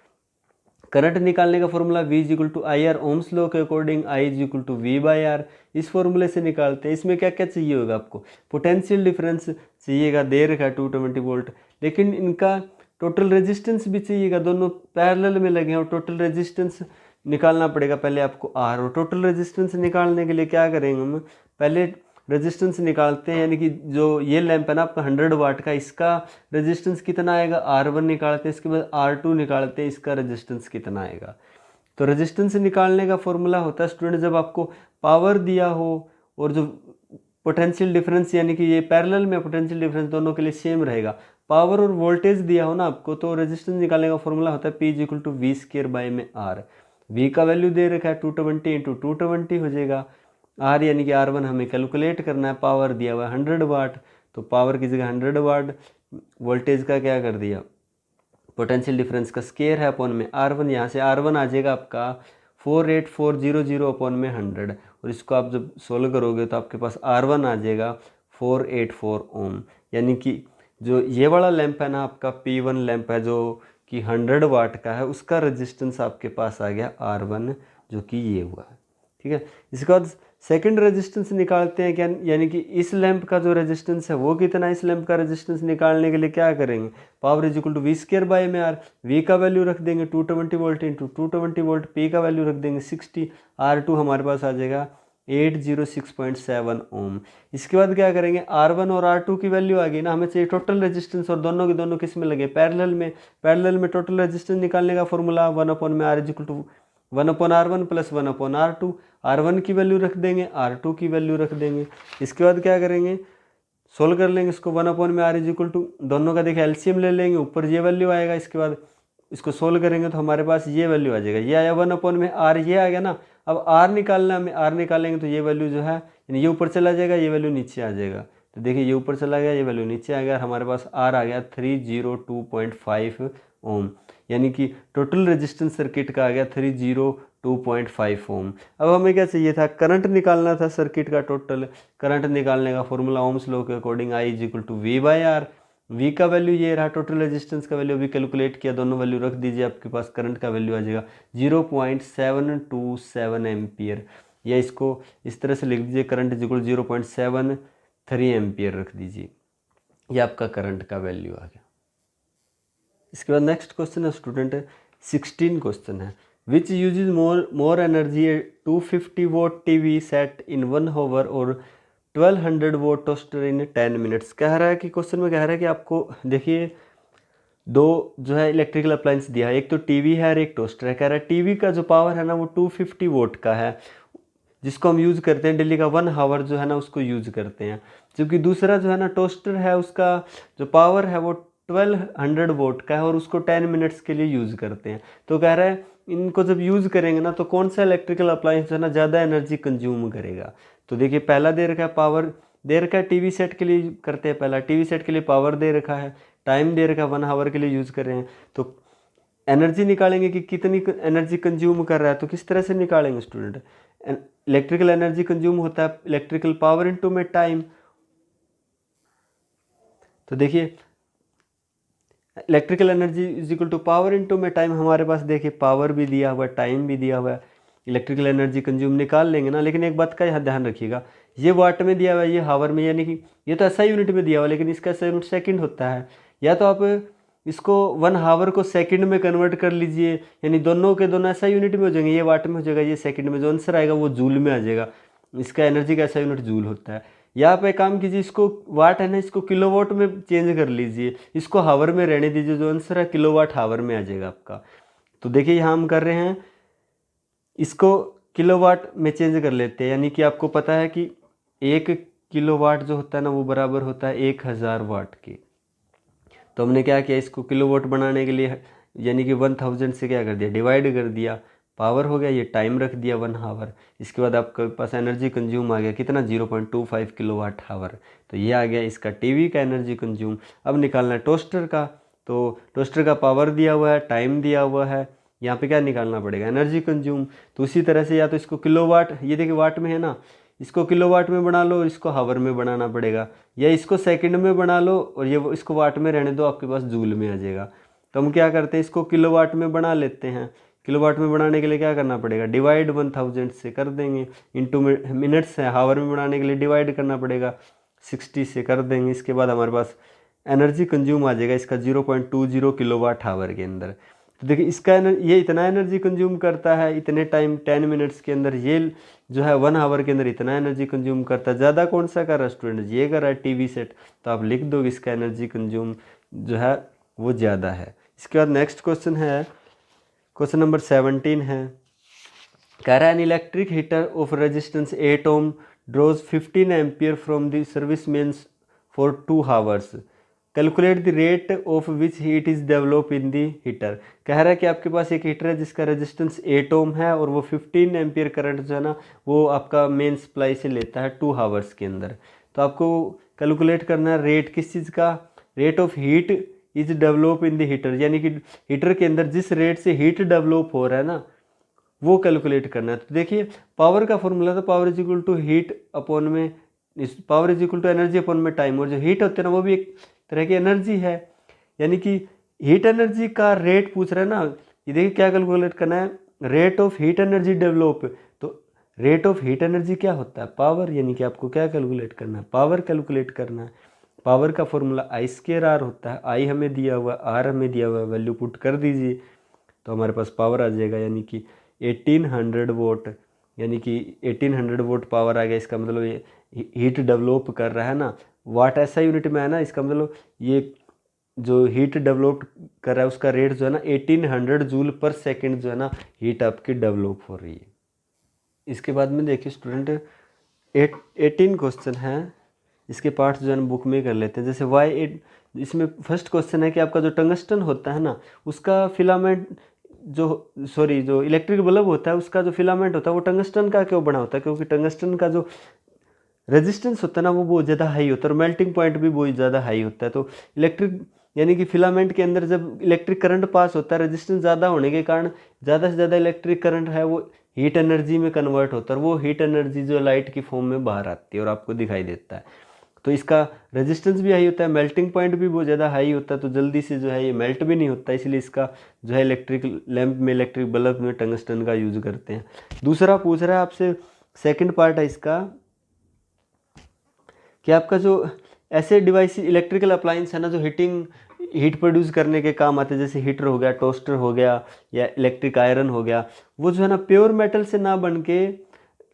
Speaker 1: करंट निकालने का formula V is equal to I R, Ohm's law के according I is equal to V by R, इस फॉर्मूले से निकालते हैं। इसमें क्या क्या चाहिए होगा आपको, पोटेंशियल डिफरेंस चाहिएगा, दे रखा है 220 वोल्ट, लेकिन इनका टोटल रेजिस्टेंस भी चाहिएगा, दोनों पैरेलल में लगे हैं और टोटल रेजिस्टेंस निकालना पड़ेगा पहले आपको R। और टोटल रेजिस्टेंस निकालने के लिए क्या करेंगे हम, पहले रेजिस्टेंस निकालते हैं, यानी कि जो ये लैंप है ना आपका 100 वाट का, इसका रेजिस्टेंस कितना आएगा R1 निकालते हैं, इसके बाद R2 निकालते हैं, इसका रेजिस्टेंस कितना आएगा। तो रेजिस्टेंस निकालने का फॉर्मूला होता है स्टूडेंट, जब आपको पावर दिया हो और जो पोटेंशियल डिफरेंस यानी कि ये पैरेलल में पोटेंशियल डिफरेंस दोनों के लिए सेम रहेगा, पावर और वोल्टेज दिया हो ना आपको, तो रेजिस्टेंस निकालने का फॉर्मूला होता है P is equal to V square by में R। V का वैल्यू दे रखा है 220 इंटू 220 हो जाएगा। R यानी कि R1 हमें कैलकुलेट करना है, पावर दिया हुआ है 100 वाट, तो पावर की जगह 100 वाट, वोल्टेज का क्या कर दिया पोटेंशियल डिफरेंस का स्क्वायर है अपॉन में R1, यहाँ से R1 आ जाएगा आपका 48400 अपॉन में 100, और इसको आप जब सोल्व करोगे तो आपके पास R1 आ जाएगा 484 ओम। यानी कि जो ये वाला लैंप है ना आपका P1 लैंप है जो कि 100 वाट का है, उसका रेजिस्टेंस आपके पास आ गया R1 जो कि ये हुआ है। ठीक है, इसके बाद सेकंड रेजिस्टेंस निकालते हैं क्या, यानी कि इस लैंप का जो रेजिस्टेंस है वो कितना, इस लैंप का रेजिस्टेंस निकालने के लिए क्या करेंगे, power is equal to V square by में R। V का वैल्यू रख देंगे 220 वोल्ट इंटू 220 वोल्ट, P का वैल्यू रख देंगे 60, R2 हमारे पास आ जाएगा 806.7 ओम। इसके बाद क्या करेंगे, R1 और R2 की वैल्यू आ गई ना, हमें चाहिए टोटल रेजिस्टेंस, और दोनों के दोनों किस में लगे, पैरेलल में। पैरेलल में टोटल रेजिस्टेंस निकालने का फॉर्मूला 1 अपॉन में R is equal to 1 upon R1 plus 1 upon R2। R1 की वैल्यू रख देंगे, R2 की वैल्यू रख देंगे। इसके बाद क्या करेंगे, सोल्व कर लेंगे इसको, 1 अपॉन में R इज इक्वल टू, दोनों का देखिए एलसीएम ले लेंगे, ऊपर ये वैल्यू आएगा, इसके बाद इसको सोल्व करेंगे तो हमारे पास ये वैल्यू आ जाएगा, ये आया 1 अपॉन में R, ये आ गया ना। अब R निकालना है हमें, R निकालेंगे तो ये वैल्यू जो है यानी ये ऊपर चला जाएगा, ये वैल्यू नीचे आ जाएगा। तो देखिए ये ऊपर चला गया, ये वैल्यू नीचे आ गया, हमारे पास R आ गया 302.5 ओम, यानी कि टोटल रेजिस्टेंस सर्किट का आ गया 302.5 ओम। अब हमें क्या चाहिए था, करंट निकालना था सर्किट का टोटल। करंट निकालने का फॉर्मूला ओम्स लॉ के according I is equal to V by R. V का वैल्यू ये रहा, टोटल रेजिस्टेंस का वैल्यू अभी कैलकुलेट किया, दोनों वैल्यू रख दीजिए, आपके पास करंट का वैल्यू आ जाएगा 0.727 एम्पियर, या इसको इस तरह से लिख दीजिए, करंट इज इक्वल 0.73 एम्पियर रख दीजिए, ये आपका करंट का वैल्यू आ गया। इसके बाद नेक्स्ट क्वेश्चन है स्टूडेंट 16 क्वेश्चन है, which uses more energy, 250 watt TV set in 1 hour और 1200 वोट टोस्टर इन 10 मिनट्स। कह रहा है कि क्वेश्चन में कह रहा है कि आपको देखिए दो जो है इलेक्ट्रिकल अप्लायंस दिया है, एक तो टीवी है और एक टोस्टर है। कह रहा है टीवी का जो पावर है ना वो 250 वोट का है, जिसको हम यूज़ करते हैं डेली का 1 आवर जो है ना उसको यूज़ करते हैं, जबकि दूसरा जो है ना टोस्टर है उसका जो पावर है वो 1200 वोट का है और उसको 10 मिनट्स के लिए यूज़ करते हैं। तो कह रहा है इनको जब यूज़ करेंगे ना तो कौन सा इलेक्ट्रिकल अप्लायंस जो है ना ज़्यादा एनर्जी कंज्यूम करेगा। तो देखिए पहला दे रखा है पावर, दे रखा है टीवी सेट के लिए करते हैं, पहला टीवी सेट के लिए पावर दे रखा है, टाइम दे रखा है 1 आवर के लिए यूज़ कर रहे हैं। तो एनर्जी निकालेंगे कि कितनी एनर्जी कंज्यूम कर रहा है, तो किस तरह से निकालेंगे स्टूडेंट, इलेक्ट्रिकल एनर्जी कंज्यूम होता है इलेक्ट्रिकल पावर इनटू में टाइम। तो देखिए electrical energy is equal to power into में टाइम, हमारे पास देखिए पावर भी दिया हुआ है टाइम भी दिया हुआ है, इलेक्ट्रिकल एनर्जी कंज्यूम निकाल लेंगे ना। लेकिन एक बात का यहाँ ध्यान रखिएगा, ये वाट में दिया हुआ है, ये हावर में, यानी कि ये तो ऐसा यूनिट में दिया हुआ है लेकिन इसका यूनिट सेकंड होता है। या तो आप इसको 1 आवर को सेकंड में कन्वर्ट कर लीजिए, यानी दोनों के दोनों ऐसा यूनिट में हो जाएंगे, ये वाट में हो जाएगा, ये सेकंड में, जो आंसर आएगा वो जूल में आ जाएगा, इसका एनर्जी का ऐसा यूनिट जूल होता है। या आप एक काम कीजिए, इसको वाट है ना इसको किलोवाट में चेंज कर लीजिए, इसको हावर में रहने दीजिए, जो आंसर है किलोवाट हावर में आ जाएगा आपका। तो देखिए यहाँ हम कर रहे हैं इसको किलोवाट में चेंज कर लेते हैं, यानी कि आपको पता है कि 1 किलोवाट जो होता है ना वो बराबर होता है 1000 वाट के। तो हमने क्या किया, इसको किलोवाट बनाने के लिए यानी कि 1000 से क्या कर दिया, डिवाइड कर दिया पावर हो गया, ये टाइम रख दिया 1 आवर। इसके बाद आपके पास एनर्जी कंज्यूम आ गया कितना 0.25 किलोवाट आवर। तो ये आ गया इसका टीवी का एनर्जी कंज्यूम। अब निकालना है टोस्टर का, तो टोस्टर का पावर दिया हुआ है, टाइम दिया हुआ है, यहाँ पे क्या निकालना पड़ेगा एनर्जी कंज्यूम। तो उसी तरह से या तो इसको किलोवाट, ये देखिए वाट में है ना, इसको किलोवाट में बना लो और इसको हावर में बनाना पड़ेगा, या इसको सेकंड में बना लो और ये इसको वाट में रहने दो, आपके पास जूल में आ जाएगा। तो हम क्या करते हैं, इसको किलोवाट में बना लेते हैं। किलोवाट में बनाने के लिए क्या करना पड़ेगा, डिवाइड 1000 से कर देंगे, इंटू मिनट्स है, हावर में बनाने के लिए डिवाइड करना पड़ेगा 60 से कर देंगे। इसके बाद हमारे पास एनर्जी कंज्यूम आ जाएगा इसका 0.20 किलोवाट आवर के अंदर। तो देखिए इसका ये इतना एनर्जी कंज्यूम करता है इतने टाइम 10 मिनट्स के अंदर, ये जो है 1 आवर के अंदर इतना एनर्जी कंज्यूम करता है। ज़्यादा कौन सा कर रहा है स्टूडेंट, ये कर रहा है टीवी सेट, तो आप लिख दो इसका एनर्जी कंज्यूम जो है वो ज़्यादा है। इसके बाद नेक्स्ट क्वेश्चन है, क्वेश्चन नंबर 17 है, कह रहा है an electric heater of resistance 8 ohm draws 15 ampere from the service mains for 2 hours, calculate the rate of which heat is develop in the heater. कह रहा है कि आपके पास एक हीटर है जिसका रेजिस्टेंस 8 ओम है और वो 15 एम्पियर करंट जो है ना वो आपका मेन सप्लाई से लेता है 2 आवर्स के अंदर। तो आपको कैलकुलेट करना है रेट किस चीज़ का, rate of heat is develop in the heater, यानी कि हीटर के अंदर जिस रेट से हीट डेवलप हो रहा है ना वो कैलकुलेट करना है। तो देखिए पावर का फॉर्मूला था power is equal to heat upon में, power is equal to energy upon में टाइम, और जो हीट होते हैं ना वो भी एक तरह की एनर्जी है, यानी कि हीट एनर्जी का रेट पूछ रहा है ना। ये देखिए क्या कैलकुलेट करना है, rate of heat energy develop, तो रेट ऑफ हीट एनर्जी क्या होता है पावर, यानी कि आपको क्या कैलकुलेट करना है पावर कैलकुलेट करना है। पावर का फॉर्मूला I²R होता है, आई हमें दिया हुआ आर हमें दिया हुआ, वैल्यू पुट कर दीजिए तो हमारे पास पावर आ जाएगा, यानी कि 1800 वोट, यानी कि 1800 वोट पावर आ गया। इसका मतलब ये हीट डेवलप कर रहा है ना, वाट ऐसा यूनिट में है ना, इसका मतलब ये जो हीट डेवलप कर रहा है उसका रेट जो है ना 1800 जूल पर सेकंड जो है ना हीट आपकी डेवलप हो रही है। इसके बाद में देखिए स्टूडेंट 18 क्वेश्चन है, इसके पार्ट्स जो है ना बुक में कर लेते हैं। जैसे Y8, इसमें फर्स्ट क्वेश्चन है कि आपका जो टंगस्टन होता है ना उसका फिलामेंट जो इलेक्ट्रिक बल्ब होता है उसका जो फिलामेंट होता है वो टंगस्टन का क्यों बना होता है, क्योंकि टंगस्टन का जो रेजिस्टेंस होता है ना वो बहुत ज़्यादा हाई होता है और मेल्टिंग पॉइंट भी बहुत ज़्यादा हाई होता है। तो इलेक्ट्रिक यानी कि फिलामेंट के अंदर जब इलेक्ट्रिक करंट पास होता है रेजिस्टेंस ज़्यादा होने के कारण ज़्यादा से ज़्यादा इलेक्ट्रिक करंट है वो हीट एनर्जी में कन्वर्ट होता है और वो हीट एनर्जी जो लाइट की फॉर्म में बाहर आती है और आपको दिखाई देता है। तो इसका रेजिस्टेंस भी हाई होता है, मेल्टिंग पॉइंट भी बहुत ज़्यादा हाई होता है, तो जल्दी से जो है ये मेल्ट भी नहीं होता, इसलिए इसका जो है इलेक्ट्रिक लैंप में इलेक्ट्रिक बल्ब में टंगस्टन का यूज़ करते हैं। दूसरा पूछ रहा है आपसे, सेकंड पार्ट है इसका कि आपका जो ऐसे डिवाइस इलेक्ट्रिकल अप्लायंस है ना जो हीट प्रोड्यूस करने के काम आते हैं, जैसे हीटर हो गया, टोस्टर हो गया या इलेक्ट्रिक आयरन हो गया, वो जो है ना प्योर मेटल से ना बन के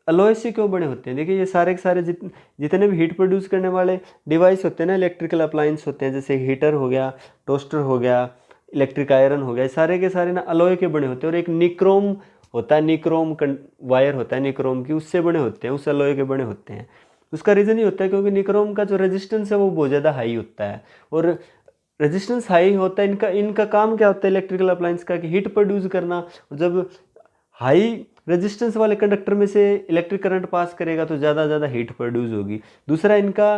Speaker 1: अलॉय से क्यों बने होते हैं। देखिए ये सारे के सारे जितने भी हीट प्रोड्यूस करने वाले डिवाइस होते हैं ना इलेक्ट्रिकल अप्लायंस होते हैं, जैसे हीटर हो गया, टोस्टर हो गया, इलेक्ट्रिक आयरन हो गया, सारे के सारे ना अलॉय के बने होते हैं और एक निक्रोम होता है, निक्रोम वायर होता है निक्रोम की, उससे बने होते हैं, उस अलॉय के बने होते हैं। उसका रीज़न ये होता है क्योंकि निक्रोम का जो रेजिस्टेंस है वो बहुत ज़्यादा हाई होता है और रेजिस्टेंस हाई होता है, इनका काम क्या होता है इलेक्ट्रिकल अप्लायंस का कि हीट प्रोड्यूस करना। और जब हाई रेजिस्टेंस वाले कंडक्टर में से इलेक्ट्रिक करंट पास करेगा तो ज़्यादा हीट प्रोड्यूस होगी। दूसरा इनका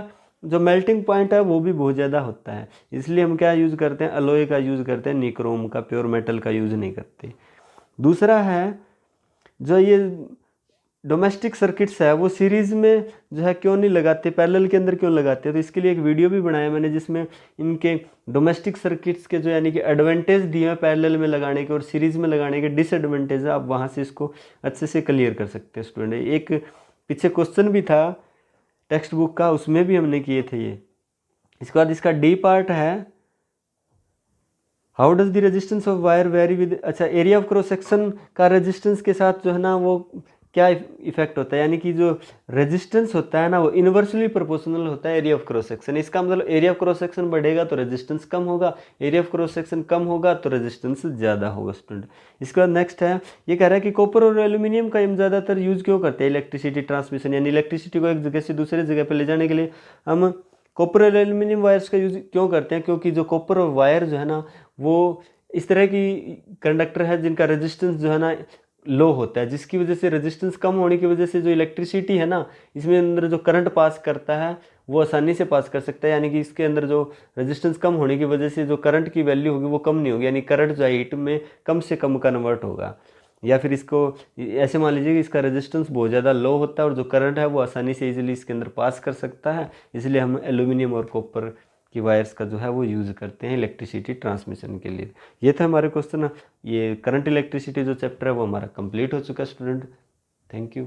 Speaker 1: जो मेल्टिंग पॉइंट है वो भी बहुत ज़्यादा होता है, इसलिए हम क्या यूज़ करते हैं अलॉय का यूज़ करते हैं, निक्रोम का, प्योर मेटल का यूज़ नहीं करते। दूसरा है जो ये डोमेस्टिक सर्किट्स है वो सीरीज़ में जो है क्यों नहीं लगाते, पैरेलल के अंदर क्यों लगाते हैं, तो इसके लिए एक वीडियो भी बनाया मैंने जिसमें इनके डोमेस्टिक सर्किट्स के जो यानी कि एडवांटेज दिए हैं पैरेलल में लगाने के और सीरीज़ में लगाने के डिसएडवांटेज है, आप वहाँ से इसको अच्छे से क्लियर कर सकते हैं स्टूडेंट। एक पीछे क्वेश्चन भी था टेक्स्ट बुक का, उसमें भी हमने किए थे ये। इसके बाद इसका डी पार्ट है, how does the resistance of wire very with, अच्छा एरिया ऑफ क्रॉस सेक्शन का रेजिस्टेंस के साथ जो है ना वो क्या इफेक्ट होता है, यानी कि जो रेजिस्टेंस होता है ना वो इन्वर्सली प्रोपोर्शनल होता है एरिया ऑफ क्रॉस सेक्शन। इसका मतलब एरिया ऑफ क्रॉस सेक्शन बढ़ेगा तो रेजिस्टेंस कम होगा, एरिया ऑफ क्रॉस सेक्शन कम होगा तो रेजिस्टेंस ज़्यादा होगा स्टूडेंट। इसके बाद नेक्स्ट है, ये कह रहा है कि कॉपर और एल्यूमिनियम का हम ज़्यादातर यूज़ क्यों करते हैं इलेक्ट्रिसिटी ट्रांसमिशन, यानी इलेक्ट्रिसिटी को एक जगह से दूसरे जगह पर ले जाने के लिए हम कॉपर और एल्यूमिनियम वायर्स का यूज़ क्यों करते हैं, क्योंकि जो कॉपर और वायर जो है ना वो इस तरह की कंडक्टर है जिनका रेजिस्टेंस जो है ना लो होता है, जिसकी वजह से रेजिस्टेंस कम होने की वजह से जो इलेक्ट्रिसिटी है ना, इसमें अंदर जो करंट पास करता है वो आसानी से पास कर सकता है। यानी कि इसके अंदर जो रेजिस्टेंस कम होने की वजह से जो करंट की वैल्यू होगी वो कम नहीं होगी, यानी करंट जो है हीट में कम से कम कन्वर्ट होगा। या फिर इसको ऐसे मान लीजिए कि इसका रेजिस्टेंस बहुत ज़्यादा लो होता है और जो करंट है वो आसानी से इजीली इसके अंदर पास कर सकता है, इसलिए हम एल्यूमिनियम और कॉपर की वायर्स का जो है वो यूज़ करते हैं इलेक्ट्रिसिटी ट्रांसमिशन के लिए। ये था हमारे क्वेश्चन। ये करंट इलेक्ट्रिसिटी जो चैप्टर है वो हमारा कंप्लीट हो चुका है स्टूडेंट। Thank you.